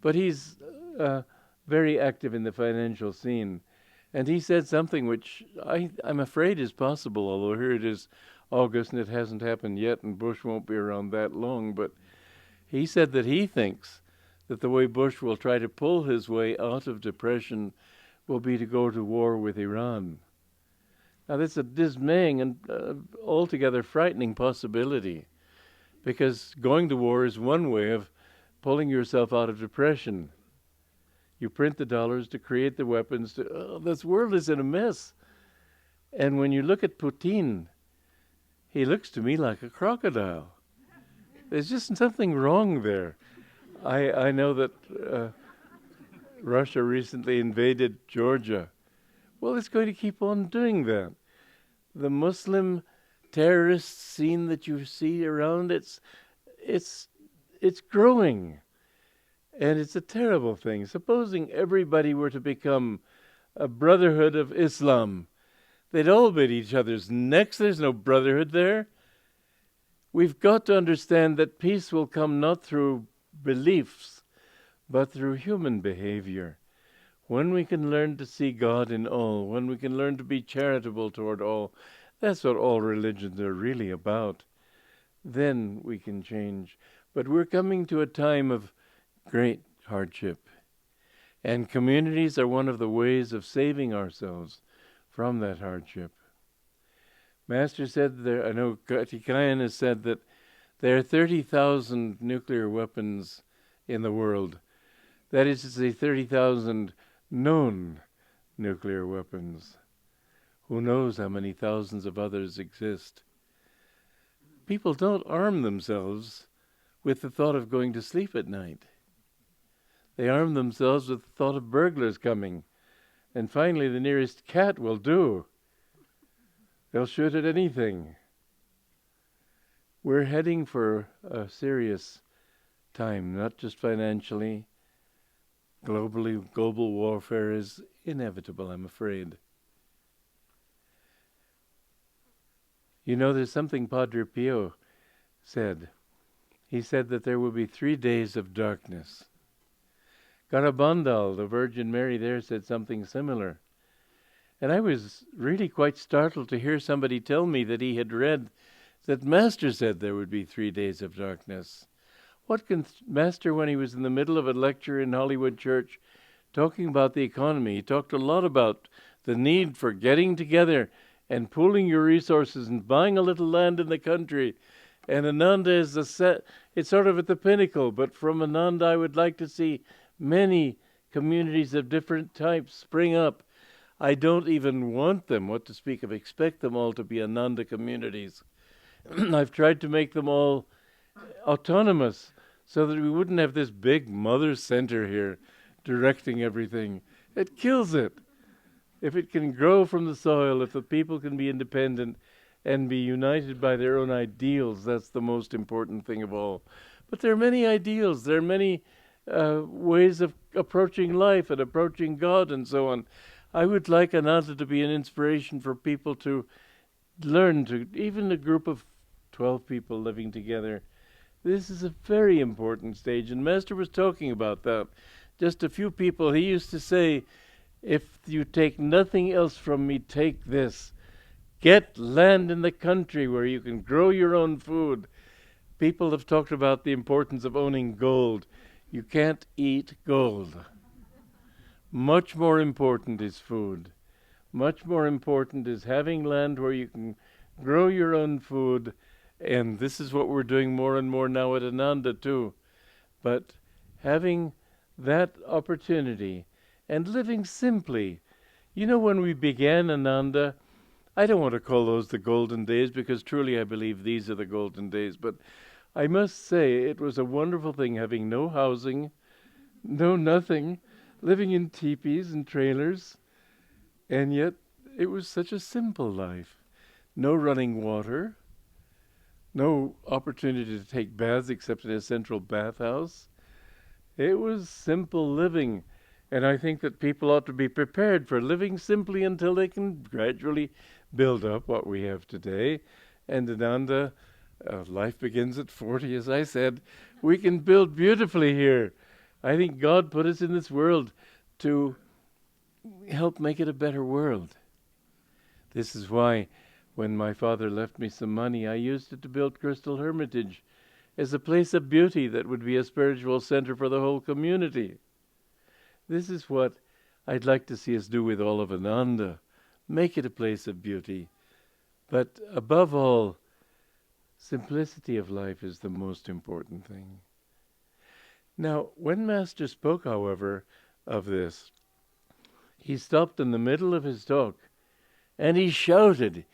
But he's very active in the financial scene. And he said something which I'm afraid is possible, although here it is August and it hasn't happened yet and Bush won't be around that long. But he said that he thinks that the way Bush will try to pull his way out of depression will be to go to war with Iran. Now that's a dismaying and altogether frightening possibility, because going to war is one way of pulling yourself out of depression. You print the dollars to create the weapons. This world is in a mess. And when you look at Putin, he looks to me like a crocodile. There's just something wrong there. I know that Russia recently invaded Georgia. Well, it's going to keep on doing that. The Muslim terrorist scene that you see around, it's growing. And it's a terrible thing. Supposing everybody were to become a brotherhood of Islam, they'd all bit each other's necks. There's no brotherhood there. We've got to understand that peace will come not through beliefs, but through human behavior. When we can learn to see God in all, when we can learn to be charitable toward all, that's what all religions are really about. Then we can change. But we're coming to a time of great hardship. And communities are one of the ways of saving ourselves from that hardship. Master said there, I know Katikayan has said that there are 30,000 nuclear weapons in the world. That is to say, 30,000 known nuclear weapons. Who knows how many thousands of others exist? People don't arm themselves with the thought of going to sleep at night. They arm themselves with the thought of burglars coming. And finally, the nearest cat will do. They'll shoot at anything. We're heading for a serious time, not just financially. Global warfare is inevitable, I'm afraid. You know, there's something Padre Pio said. He said that there will be 3 days of darkness. Garabandal, the Virgin Mary there, said something similar. And I was really quite startled to hear somebody tell me that he had read that Master said there would be 3 days of darkness. What can Master, when he was in the middle of a lecture in Hollywood Church, talking about the economy, he talked a lot about the need for getting together and pooling your resources and buying a little land in the country. And Ananda is it's sort of at the pinnacle, but from Ananda I would like to see many communities of different types spring up. I don't even want them, what to speak of, expect them all to be Ananda communities. I've tried to make them all autonomous so that we wouldn't have this big mother center here directing everything. It kills it. If it can grow from the soil, if the people can be independent and be united by their own ideals, that's the most important thing of all. But there are many ideals, there are many ways of approaching life and approaching God and so on. I would like Ananda to be an inspiration for people to learn to, even a group of 12 people living together. This is a very important stage, and Master was talking about that. Just a few people, he used to say, if you take nothing else from me, take this. Get land in the country where you can grow your own food. People have talked about the importance of owning gold. You can't eat gold. Much more important is food. Much more important is having land where you can grow your own food. And this is what we're doing more and more now at Ananda too. But having that opportunity and living simply. You know, when we began Ananda, I don't want to call those the golden days because truly I believe these are the golden days. But I must say it was a wonderful thing having no housing, no nothing, living in teepees and trailers. And yet it was such a simple life. No running water, no opportunity to take baths except in a central bathhouse. It was simple living. And I think that people ought to be prepared for living simply until they can gradually build up what we have today. And Ananda, life begins at 40, as I said. We can build beautifully here. I think God put us in this world to help make it a better world. This is why when my father left me some money, I used it to build Crystal Hermitage as a place of beauty that would be a spiritual center for the whole community. This is what I'd like to see us do with all of Ananda. Make it a place of beauty. But above all, simplicity of life is the most important thing. Now, when Master spoke, however, of this, he stopped in the middle of his talk and he shouted.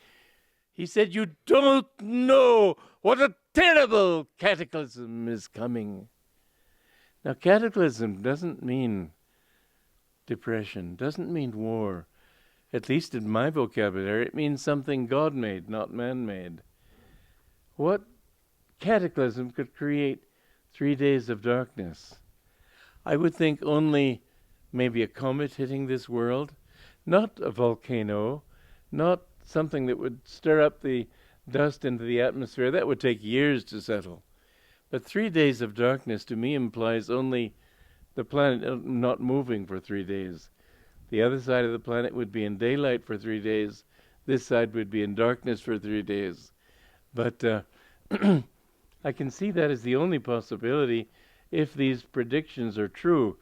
He said, "You don't know what a terrible cataclysm is coming." Now, cataclysm doesn't mean depression, doesn't mean war. At least in my vocabulary, it means something God made, not man made. what cataclysm could create 3 days of darkness? I would think only maybe a comet hitting this world, not a volcano, not something that would stir up the dust into the atmosphere. That would take years to settle. But 3 days of darkness to me implies only the planet not moving for 3 days. The other side of the planet would be in daylight for 3 days. This side would be in darkness for 3 days. But I can see that as the only possibility if these predictions are true.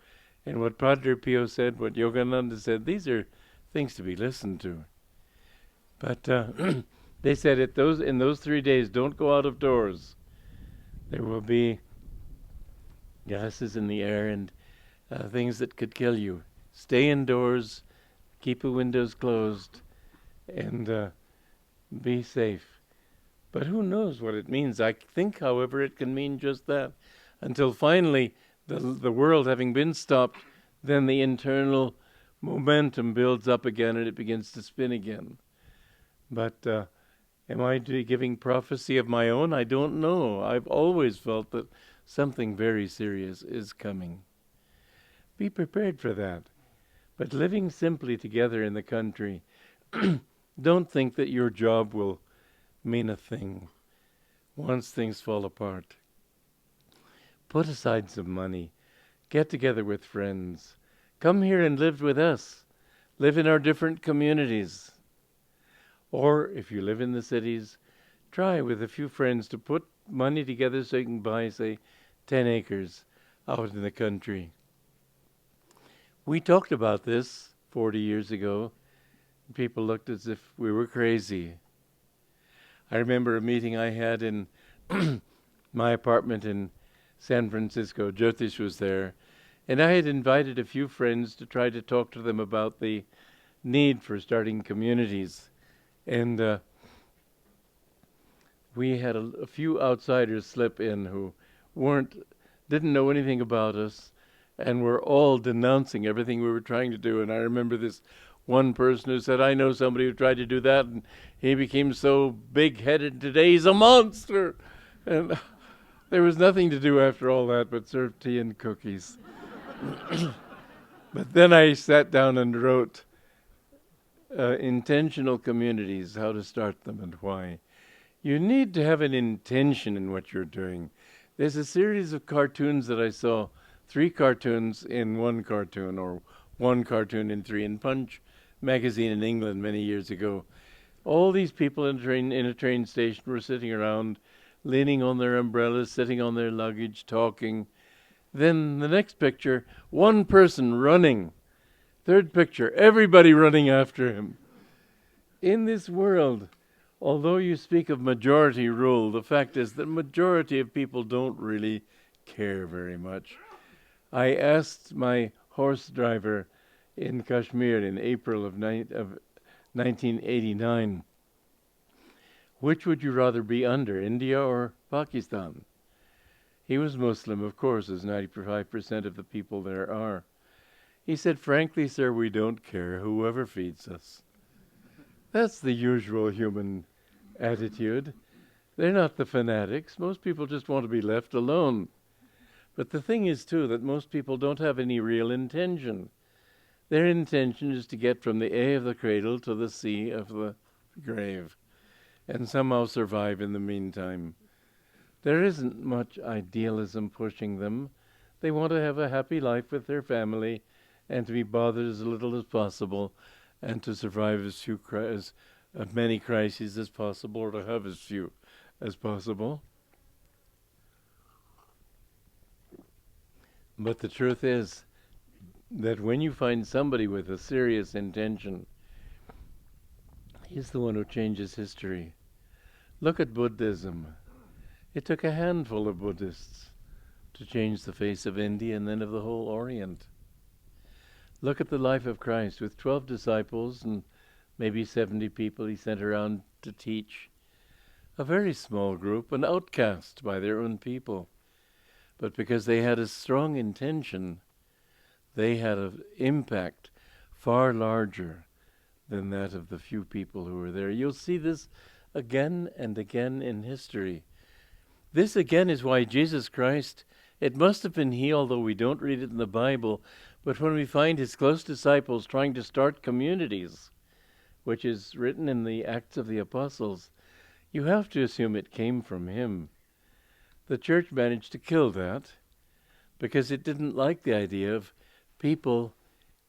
And what Padre Pio said, what Yogananda said, these are things to be listened to. But they said in those 3 days, don't go out of doors. There will be gases in the air and things that could kill you. Stay indoors, keep the windows closed, and be safe. But who knows what it means? I think, however, it can mean just that. Until finally, the world having been stopped, then the internal momentum builds up again and it begins to spin again. But am I giving prophecy of my own? I don't know. I've always felt that something very serious is coming. Be prepared for that. But living simply together in the country, don't think that your job will mean a thing once things fall apart. Put aside some money. Get together with friends. Come here and live with us. Live in our different communities. Or if you live in the cities, try with a few friends to put money together so you can buy, say, 10 acres out in the country. We talked about this 40 years ago. People looked as if we were crazy. I remember a meeting I had in my apartment in San Francisco. Jyotish was there. And I had invited a few friends to try to talk to them about the need for starting communities. And we had a few outsiders slip in who didn't know anything about us and were all denouncing everything we were trying to do. And I remember this one person who said, I know somebody who tried to do that and he became so big-headed today, he's a monster. And there was nothing to do after all that but serve tea and cookies. But then I sat down and wrote intentional communities, how to start them and why. You need to have an intention in what you're doing. There's a series of cartoons that I saw, 3 cartoons in one cartoon, or 1 cartoon in 3, in Punch magazine in England many years ago. All these people in a train station were sitting around, leaning on their umbrellas, sitting on their luggage, talking. Then the next picture, one person running. Third picture, everybody running after him. In this world, although you speak of majority rule, the fact is that majority of people don't really care very much. I asked my horse driver in Kashmir in April of 1989, which would you rather be under, India or Pakistan? He was Muslim, of course, as 95% of the people there are. He said, frankly, sir, we don't care, whoever feeds us. That's the usual human attitude. They're not the fanatics. Most people just want to be left alone. But the thing is, too, that most people don't have any real intention. Their intention is to get from the A of the cradle to the C of the grave, and somehow survive in the meantime. There isn't much idealism pushing them. They want to have a happy life with their family and to be bothered as little as possible and to survive as many crises as possible, or to have as few as possible. But the truth is that when you find somebody with a serious intention, he's the one who changes history. Look at Buddhism. It took a handful of Buddhists to change the face of India and then of the whole Orient. Look at the life of Christ with 12 disciples and maybe 70 people he sent around to teach. A very small group, an outcast by their own people. But because they had a strong intention, they had an impact far larger than that of the few people who were there. You'll see this again and again in history. This again is why Jesus Christ, it must have been he, although we don't read it in the Bible, but when we find his close disciples trying to start communities, which is written in the Acts of the Apostles, you have to assume it came from him. The church managed to kill that because it didn't like the idea of people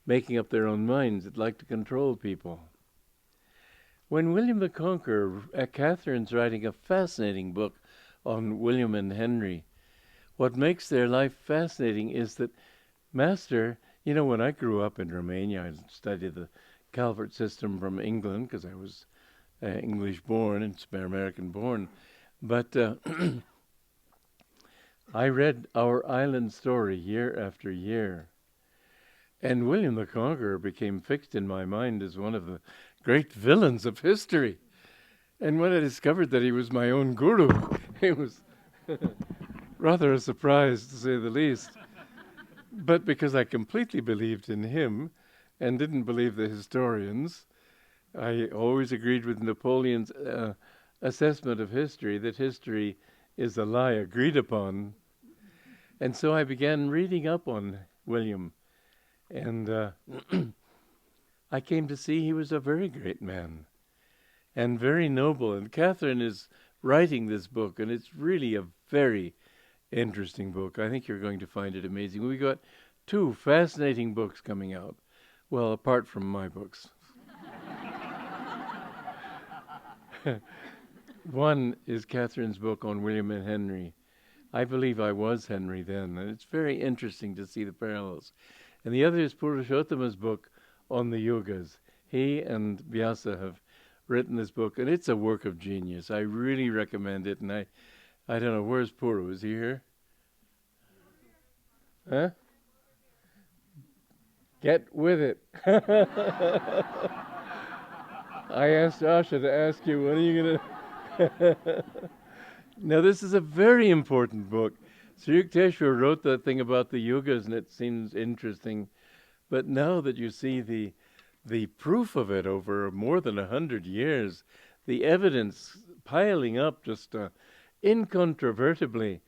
making up their own minds. It liked to control people. When William the Conqueror, Catherine's writing a fascinating book on William and Henry. What makes their life fascinating is that Master, when I grew up in Romania, I studied the Calvert system from England because I was English born and American born. But I read Our Island Story year after year. And William the Conqueror became fixed in my mind as one of the great villains of history. And when I discovered that he was my own guru, it was rather a surprise, to say the least. But because I completely believed in him and didn't believe the historians, I always agreed with Napoleon's assessment of history, that history is a lie agreed upon. And so I began reading up on William. And I came to see he was a very great man and very noble. And Catherine is writing this book, and it's really a very interesting book. I think you're going to find it amazing. We got 2 fascinating books coming out. Well, apart from my books. One is Catherine's book on William and Henry. I believe I was Henry then, and it's very interesting to see the parallels. And the other is Purushottama's book on the yogas. He and Vyasa have written this book, and it's a work of genius. I really recommend it, and I don't know, where's Puru? Is he here? Huh? Get with it. I asked Asha to ask you, when are you going to... Now, this is a very important book. Sri Yukteswar wrote that thing about the yogas, and it seems interesting. But now that you see the proof of it over more than 100 years, the evidence piling up just incontrovertibly,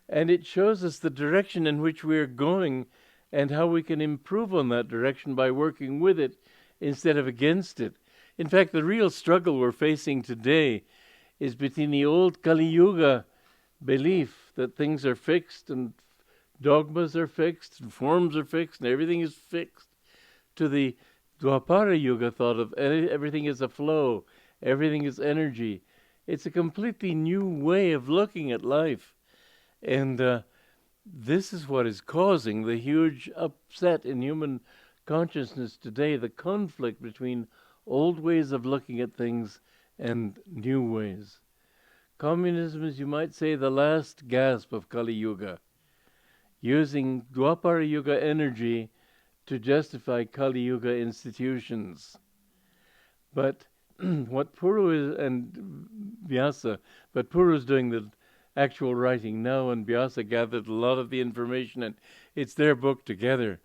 and it shows us the direction in which we're going and how we can improve on that direction by working with it instead of against it. In fact, the real struggle we're facing today is between the old Kali Yuga belief that things are fixed and dogmas are fixed and forms are fixed and everything is fixed, to the Dwapara Yuga thought of everything is a flow, everything is energy. It's a completely new way of looking at life. And this is what is causing the huge upset in human consciousness today, the conflict between old ways of looking at things and new ways. Communism is, you might say, the last gasp of Kali Yuga, using Dwapara Yuga energy to justify Kali Yuga institutions. But what Puru is, and Vyasa, but Puru is doing the actual writing now, and Vyasa gathered a lot of the information, and it's their book together.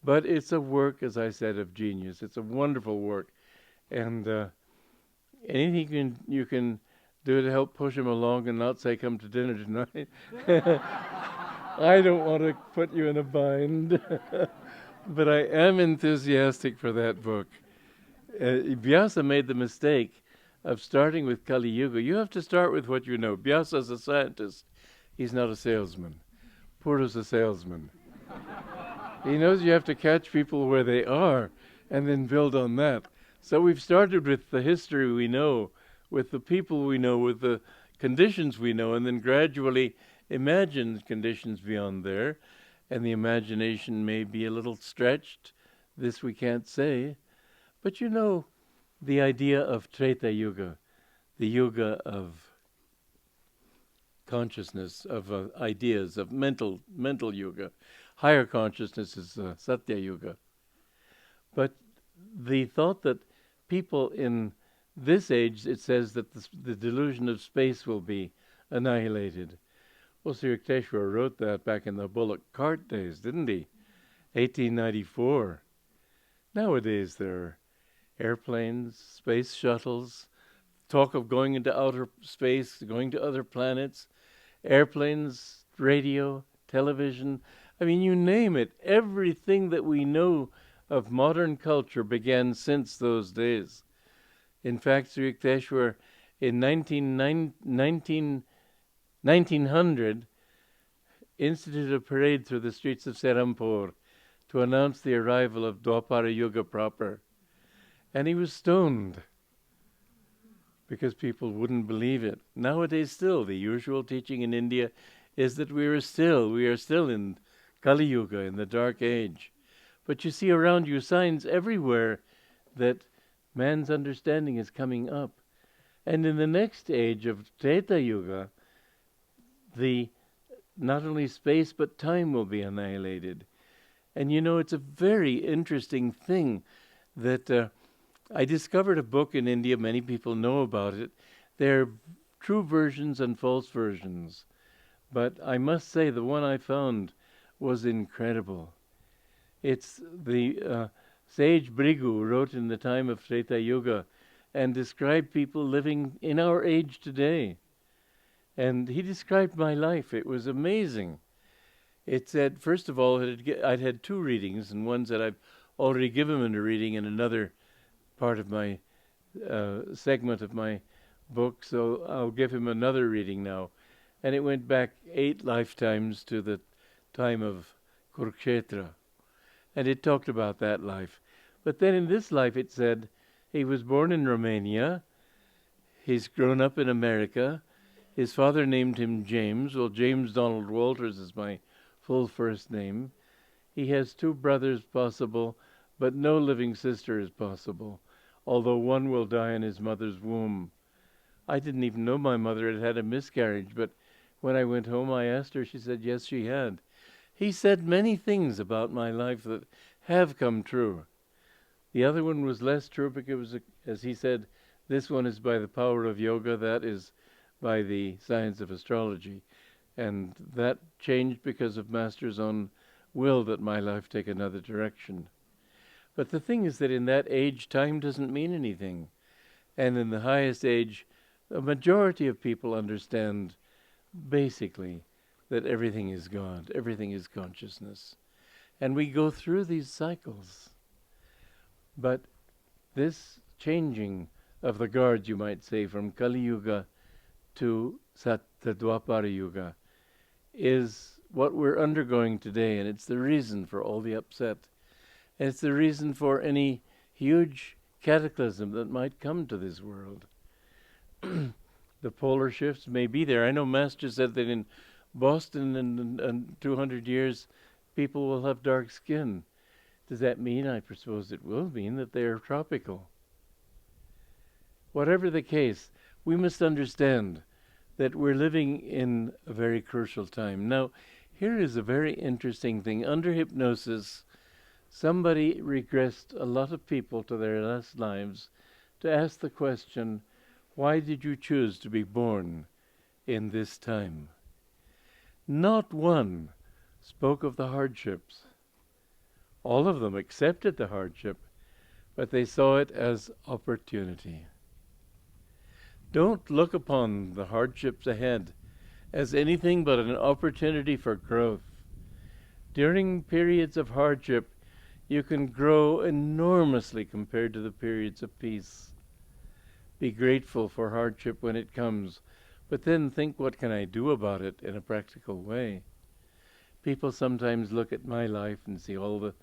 But it's a work, as I said, of genius. It's a wonderful work. And anything you can do to help push him along and not say, come to dinner tonight. I don't want to put you in a bind. But I am enthusiastic for that book. Vyasa made the mistake of starting with Kali Yuga. You have to start with what you know. Vyasa is a scientist. He's not a salesman. Puru's a salesman. He knows you have to catch people where they are and then build on that. So we've started with the history we know, with the people we know, with the conditions we know, and then gradually imagine conditions beyond there. And the imagination may be a little stretched. This we can't say. But you know, the idea of Treta Yuga, the Yuga of consciousness, of ideas, of mental Yuga. Higher consciousness is Satya Yuga. But the thought that people in this age, it says that the delusion of space will be annihilated. Well, Sri Yukteswar wrote that back in the bullock cart days, didn't he? 1894. Nowadays there are airplanes, space shuttles, talk of going into outer space, going to other planets, airplanes, radio, television. I mean, you name it. Everything that we know of modern culture began since those days. In fact, Sri Yukteswar, in 1900, instituted a parade through the streets of Serampore to announce the arrival of Dwapara Yuga proper. And he was stoned because people wouldn't believe it. Nowadays still, the usual teaching in India is that we are still in Kali Yuga, in the Dark Age. But you see around you signs everywhere that man's understanding is coming up. And in the next age of Treta Yuga, not only space but time will be annihilated. And you know, it's a very interesting thing that I discovered a book in India, many people know about it. There are true versions and false versions. But I must say the one I found was incredible. It's the sage Brigu wrote in the time of Treta Yuga and described people living in our age today. And he described my life. It was amazing. It said, first of all, I'd had 2 readings, and one said I've already given him a reading in another part of my segment of my book, so I'll give him another reading now. And it went back 8 lifetimes to the time of Kurukshetra. And it talked about that life. But then in this life it said he was born in Romania, he's grown up in America, his father named him James. Well, James Donald Walters is my full first name. He has 2 brothers possible, but no living sister is possible, although one will die in his mother's womb. I didn't even know my mother had had a miscarriage, but when I went home I asked her, she said yes, she had. He said many things about my life that have come true. The other one was less true because, as he said, this one is by the power of yoga, that is by the science of astrology. And that changed because of Master's own will that my life take another direction. But the thing is that in that age, time doesn't mean anything. And in the highest age, a majority of people understand basically that everything is God, everything is consciousness. And we go through these cycles. But this changing of the guards, you might say, from Kali Yuga to Dwapara Yuga is what we're undergoing today, and it's the reason for all the upset. And it's the reason for any huge cataclysm that might come to this world. The polar shifts may be there. I know Master said that in Boston in 200 years, people will have dark skin. Does that mean, I suppose it will mean, that they are tropical? Whatever the case, we must understand that we're living in a very crucial time. Now, here is a very interesting thing. Under hypnosis, somebody regressed a lot of people to their last lives to ask the question, why did you choose to be born in this time? Not one spoke of the hardships. All of them accepted the hardship, but they saw it as opportunity. Don't look upon the hardships ahead as anything but an opportunity for growth. During periods of hardship, you can grow enormously compared to the periods of peace. Be grateful for hardship when it comes, but then think, what can I do about it in a practical way? People sometimes look at my life and see all the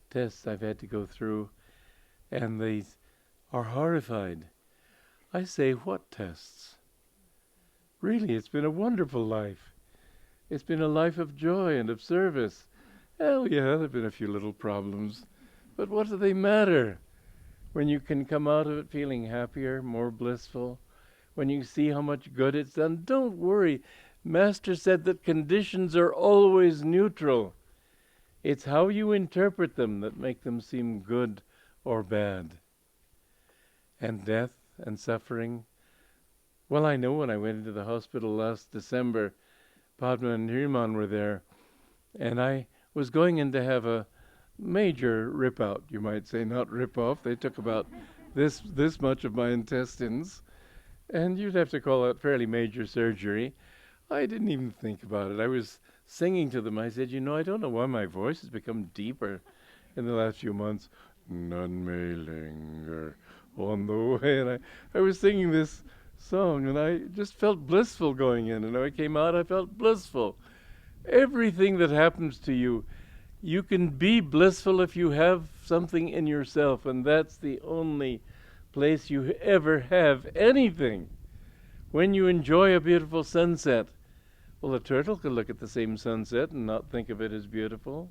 tests I've had to go through, and they are horrified. I say, what tests? Really, it's been a wonderful life. It's been a life of joy and of service. Oh yeah, there have been a few little problems, but what do they matter? When you can come out of it feeling happier, more blissful, when you see how much good it's done, don't worry. Master said that conditions are always neutral. It's how you interpret them that make them seem good or bad. And death and suffering. Well, I know when I went into the hospital last December, Padma and Hiriman were there, and I was going in to have a major rip-out, you might say, not rip-off. They took about this much of my intestines, And you'd have to call it fairly major surgery. I didn't even think about it. I was singing to them. I said, I don't know why my voice has become deeper in the last few months. None may linger on the way. And I was singing this song, and I just felt blissful going in. And when I came out, I felt blissful. Everything that happens to you, you can be blissful if you have something in yourself, and that's the only place you ever have anything. When you enjoy a beautiful sunset, well, a turtle could look at the same sunset and not think of it as beautiful.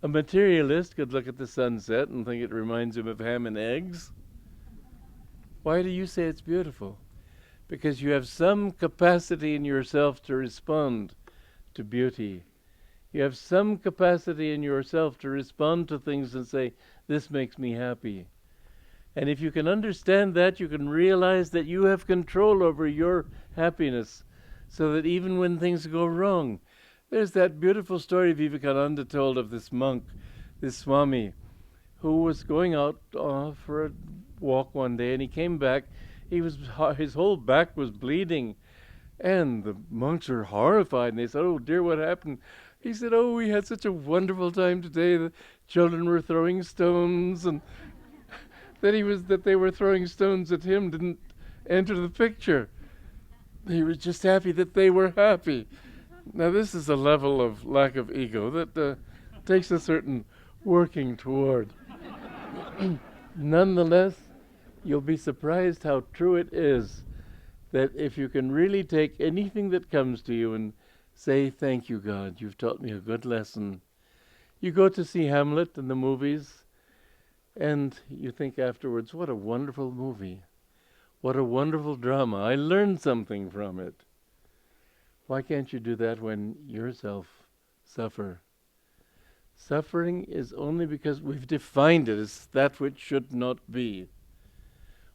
A materialist could look at the sunset and think it reminds him of ham and eggs. Why do you say it's beautiful? Because you have some capacity in yourself to respond to beauty. You have some capacity in yourself to respond to things and say, this makes me happy. And if you can understand that, you can realize that you have control over your happiness, so that even when things go wrong, there's that beautiful story Vivekananda told of this monk, this Swami, who was going out for a walk one day, and he came back. His whole back was bleeding, and the monks were horrified, and they said, "Oh dear, what happened?" He said, "Oh, we had such a wonderful time today. The children were throwing stones, and that they were throwing stones at him didn't enter the picture. He was just happy that they were happy." Now this is a level of lack of ego that takes a certain working toward. Nonetheless, you'll be surprised how true it is that if you can really take anything that comes to you and say, "Thank you, God, you've taught me a good lesson." You go to see Hamlet in the movies, and you think afterwards, what a wonderful movie. What a wonderful drama. I learned something from it. Why can't you do that when yourself suffer? Suffering is only because we've defined it as that which should not be.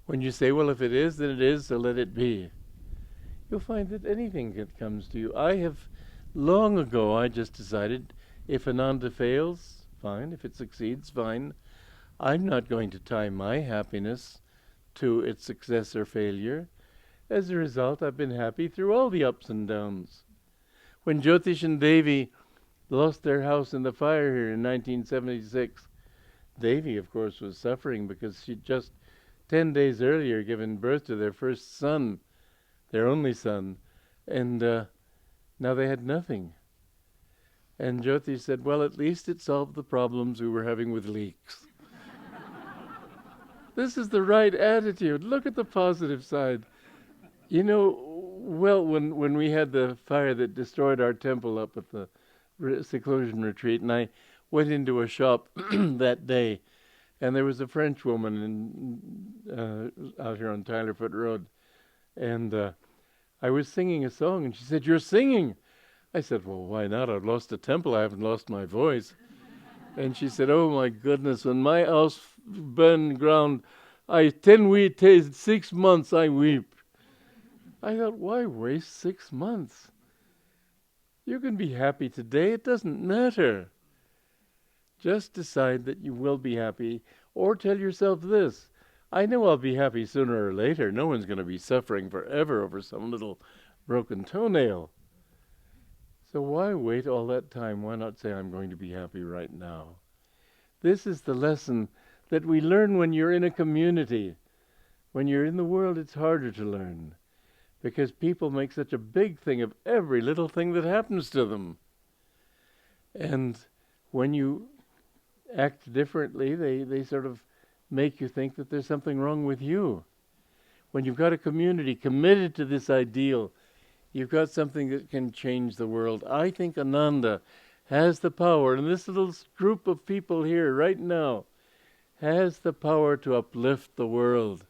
When you say, well, if it is, then it is, so let it be, you'll find that anything that comes to you. Long ago, I just decided, if Ananda fails, fine. If it succeeds, fine. I'm not going to tie my happiness to its success or failure. As a result, I've been happy through all the ups and downs. When Jyotish and Devi lost their house in the fire here in 1976, Devi, of course, was suffering because she'd just 10 days earlier given birth to their first son, their only son, and now they had nothing. And Jyotish said, well, at least it solved the problems we were having with leaks. This is the right attitude. Look at the positive side. When we had the fire that destroyed our temple up at the seclusion retreat, and I went into a shop that day, and there was a French woman out here on Tylerfoot Road, and I was singing a song, and she said, "You're singing?" I said, "Well, why not? I've lost a temple. I haven't lost my voice." And she said, "Oh my goodness, when my house burned ground, 6 months I weep." I thought, why waste 6 months? You can be happy today. It doesn't matter. Just decide that you will be happy, or tell yourself this: I know I'll be happy sooner or later. No one's going to be suffering forever over some little broken toenail. So why wait all that time? Why not say, I'm going to be happy right now? This is the lesson that we learn when you're in a community. When you're in the world, it's harder to learn, because people make such a big thing of every little thing that happens to them. And when you act differently, they sort of make you think that there's something wrong with you. When you've got a community committed to this ideal, you've got something that can change the world. I think Ananda has the power, and this little group of people here right now has the power to uplift the world.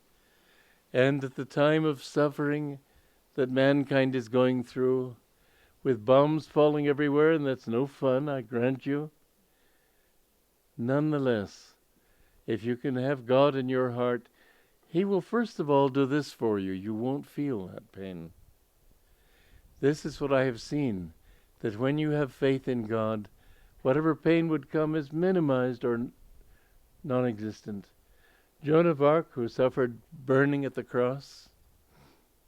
And at the time of suffering that mankind is going through, with bombs falling everywhere, and that's no fun, I grant you, nonetheless, if you can have God in your heart, He will first of all do this for you. You won't feel that pain. This is what I have seen, that when you have faith in God, whatever pain would come is minimized or non-existent. Joan of Arc, who suffered burning at the cross,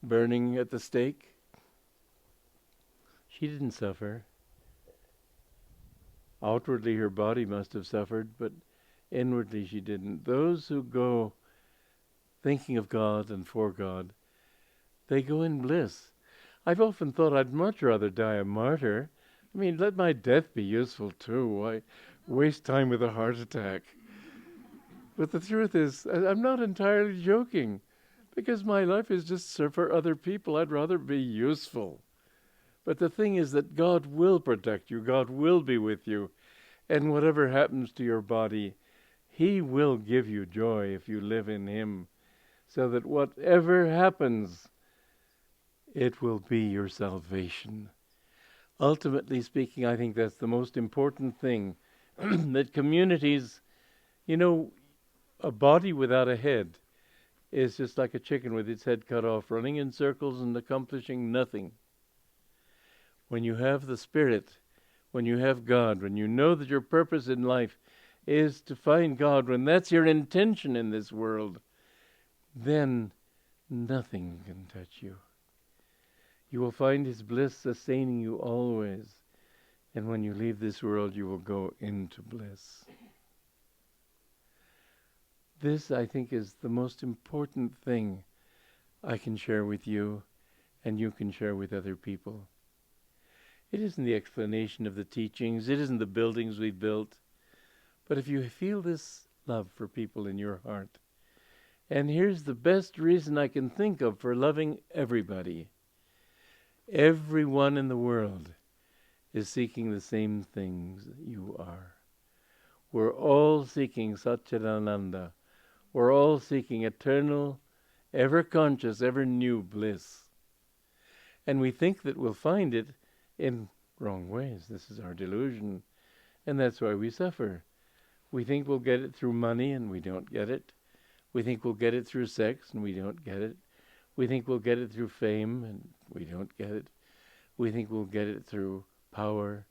burning at the stake. She didn't suffer. Outwardly her body must have suffered, but inwardly she didn't. Those who go thinking of God and for God, they go in bliss. I've often thought I'd much rather die a martyr. I mean, let my death be useful too. Why waste time with a heart attack? But the truth is, I'm not entirely joking, because my life is just for other people. I'd rather be useful. But the thing is that God will protect you. God will be with you. And whatever happens to your body, He will give you joy if you live in Him. So that whatever happens, it will be your salvation. Ultimately speaking, I think that's the most important thing. That communities, a body without a head is just like a chicken with its head cut off, running in circles and accomplishing nothing. When you have the Spirit, when you have God, when you know that your purpose in life is to find God, when that's your intention in this world, then nothing can touch you. You will find His bliss sustaining you always. And when you leave this world, you will go into bliss. This, I think, is the most important thing I can share with you, and you can share with other people. It isn't the explanation of the teachings, it isn't the buildings we've built, but if you feel this love for people in your heart, and here's the best reason I can think of for loving everybody. Everyone in the world is seeking the same things you are. We're all seeking Satchidananda. We're all seeking eternal, ever-conscious, ever-new bliss. And we think that we'll find it in wrong ways. This is our delusion. And that's why we suffer. We think we'll get it through money, and we don't get it. We think we'll get it through sex, and we don't get it. We think we'll get it through fame, and we don't get it. We think we'll get it through power.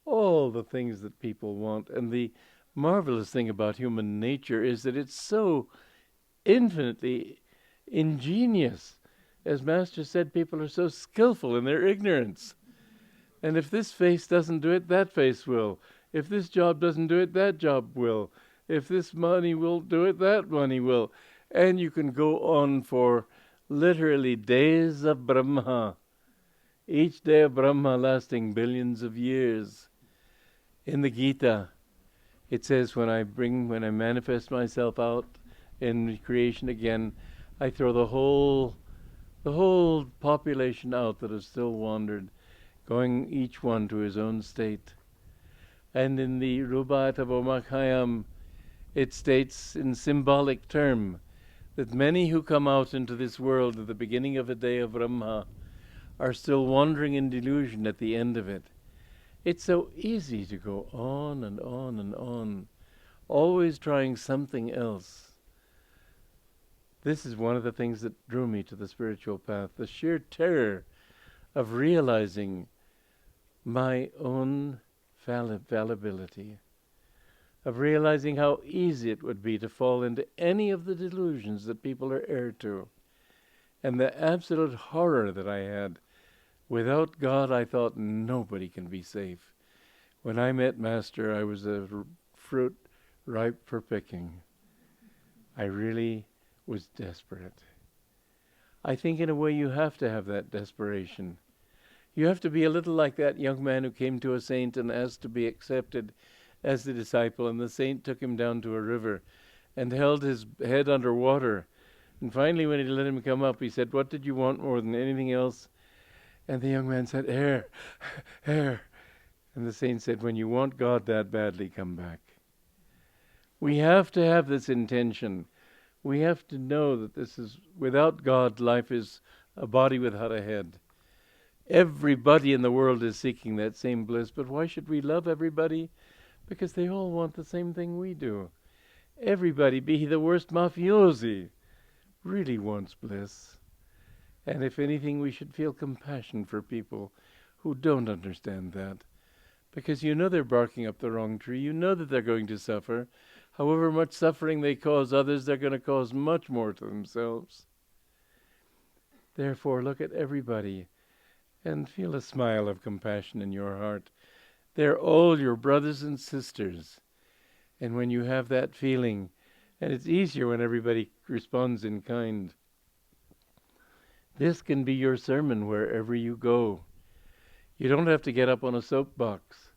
All the things that people want. And the marvelous thing about human nature is that it's so infinitely ingenious. As Master said, people are so skillful in their ignorance. And if this face doesn't do it, that face will. If this job doesn't do it, that job will. If this money will do it, that money will. And you can go on for literally days of Brahma. Each day of Brahma lasting billions of years. In the Gita, it says, when I manifest myself out in creation again, I throw the whole population out that has still wandered, going each one to his own state. And in the Rubhata Vomakayam, it states in symbolic term that many who come out into this world at the beginning of a day of Brahma are still wandering in delusion at the end of it. It's so easy to go on and on and on, always trying something else. This is one of the things that drew me to the spiritual path, the sheer terror of realizing my own fallibility, of realizing how easy it would be to fall into any of the delusions that people are heir to, and the absolute horror that I had. Without God, I thought nobody can be safe. When I met Master, I was a fruit ripe for picking. I really was desperate. I think in a way you have to have that desperation. You have to be a little like that young man who came to a saint and asked to be accepted as the disciple, and the saint took him down to a river and held his head under water. And finally, when he let him come up, he said, "What did you want more than anything else?" And the young man said, "Air, air." And the saint said, "When you want God that badly, come back." We have to have this intention. We have to know that this is, without God, life is a body without a head. Everybody in the world is seeking that same bliss, but why should we love everybody? Because they all want the same thing we do. Everybody, be he the worst mafiosi, really wants bliss. And if anything, we should feel compassion for people who don't understand that. Because you know they're barking up the wrong tree. You know that they're going to suffer. However much suffering they cause others, they're going to cause much more to themselves. Therefore, look at everybody and feel a smile of compassion in your heart. They're all your brothers and sisters. And when you have that feeling, and it's easier when everybody responds in kind, this can be your sermon wherever you go. You don't have to get up on a soapbox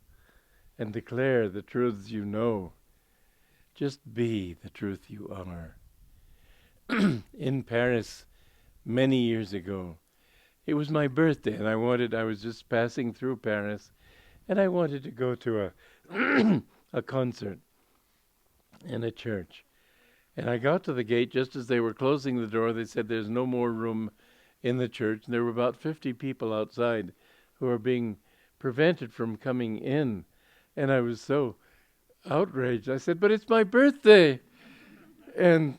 and declare the truths you know. Just be the truth you are. In Paris, many years ago, it was my birthday, and I was just passing through Paris, and I wanted to go to a concert in a church. And I got to the gate just as they were closing the door. They said there's no more room in the church. And there were about 50 people outside who were being prevented from coming in. And I was so outraged. I said, but it's my birthday. And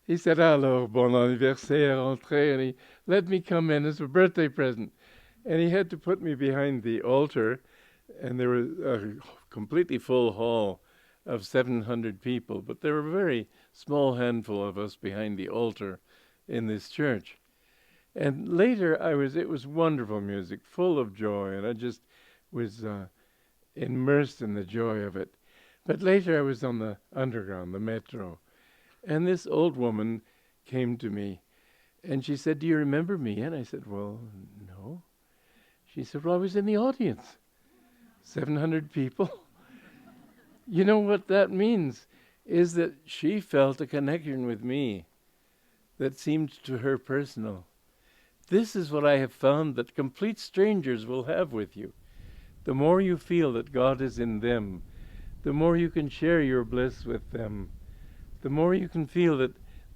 he said, alors, bon anniversaire, entrez. And he let me come in as a birthday present. And he had to put me behind the altar. And there was a completely full hall of 700 people. But there were a very small handful of us behind the altar in this church. And later it was wonderful music, full of joy. And I just was immersed in the joy of it. But later I was on the underground, the metro. And this old woman came to me, and she said, do you remember me? And I said, well, no. She said, well, I was in the audience. 700 people. You know what that means? Is that she felt a connection with me that seemed to her personal. This is what I have found that complete strangers will have with you. The more you feel that God is in them, the more you can share your bliss with them, the more you can feel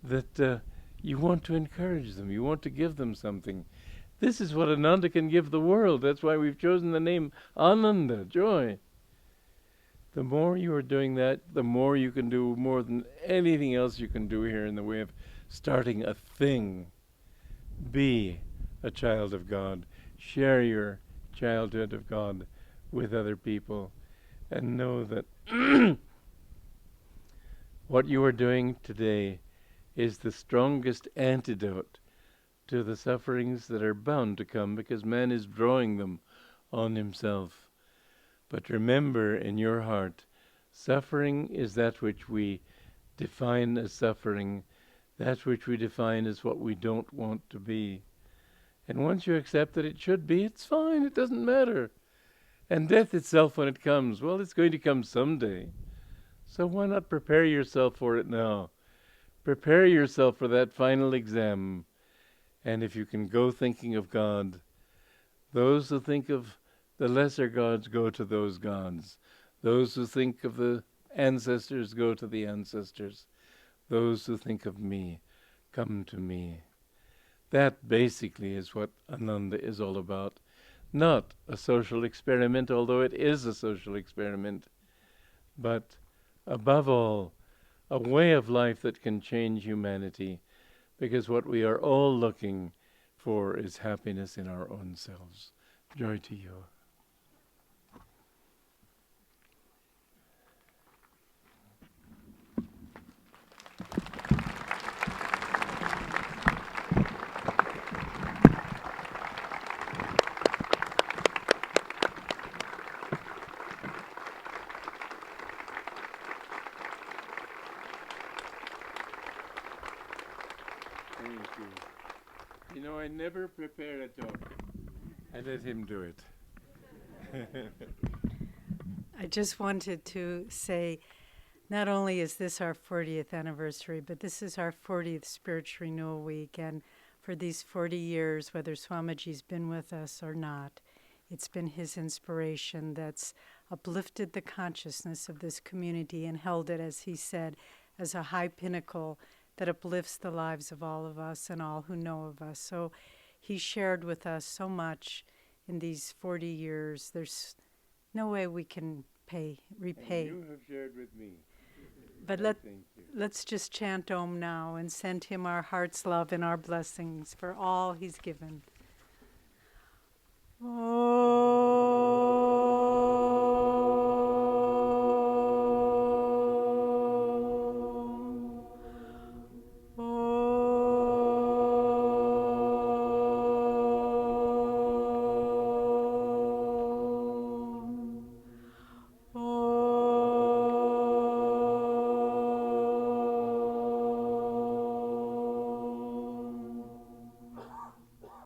that you want to encourage them, you want to give them something. This is what Ananda can give the world. That's why we've chosen the name Ananda, joy. The more you are doing that, the more you can do, more than anything else you can do here in the way of starting a thing. Be a child of God. Share your childhood of God with other people. And know that what you are doing today is the strongest antidote to the sufferings that are bound to come, because man is drawing them on himself. But remember in your heart, suffering is that which we define as suffering, that which we define as what we don't want to be. And once you accept that it should be, it's fine, it doesn't matter. And death itself, when it comes, well, it's going to come someday. So why not prepare yourself for it now? Prepare yourself for that final exam. And if you can go thinking of God, those who think of the lesser gods go to those gods. Those who think of the ancestors go to the ancestors. Those who think of me come to me. That basically is what Ananda is all about. Not a social experiment, although it is a social experiment, but above all, a way of life that can change humanity, because what we are all looking for is happiness in our own selves. Joy to you. Thank you. You know, I never prepare a talk. I let him do it. I just wanted to say, not only is this our 40th anniversary, but this is our 40th Spiritual Renewal Week. And for these 40 years, whether Swamiji's been with us or not, it's been his inspiration that's uplifted the consciousness of this community and held it, as he said, as a high pinnacle that uplifts the lives of all of us and all who know of us. So he shared with us so much in these 40 years. There's no way we can repay. And you have shared with me. But let's just chant Om now and send him our heart's love and our blessings for all he's given. Om.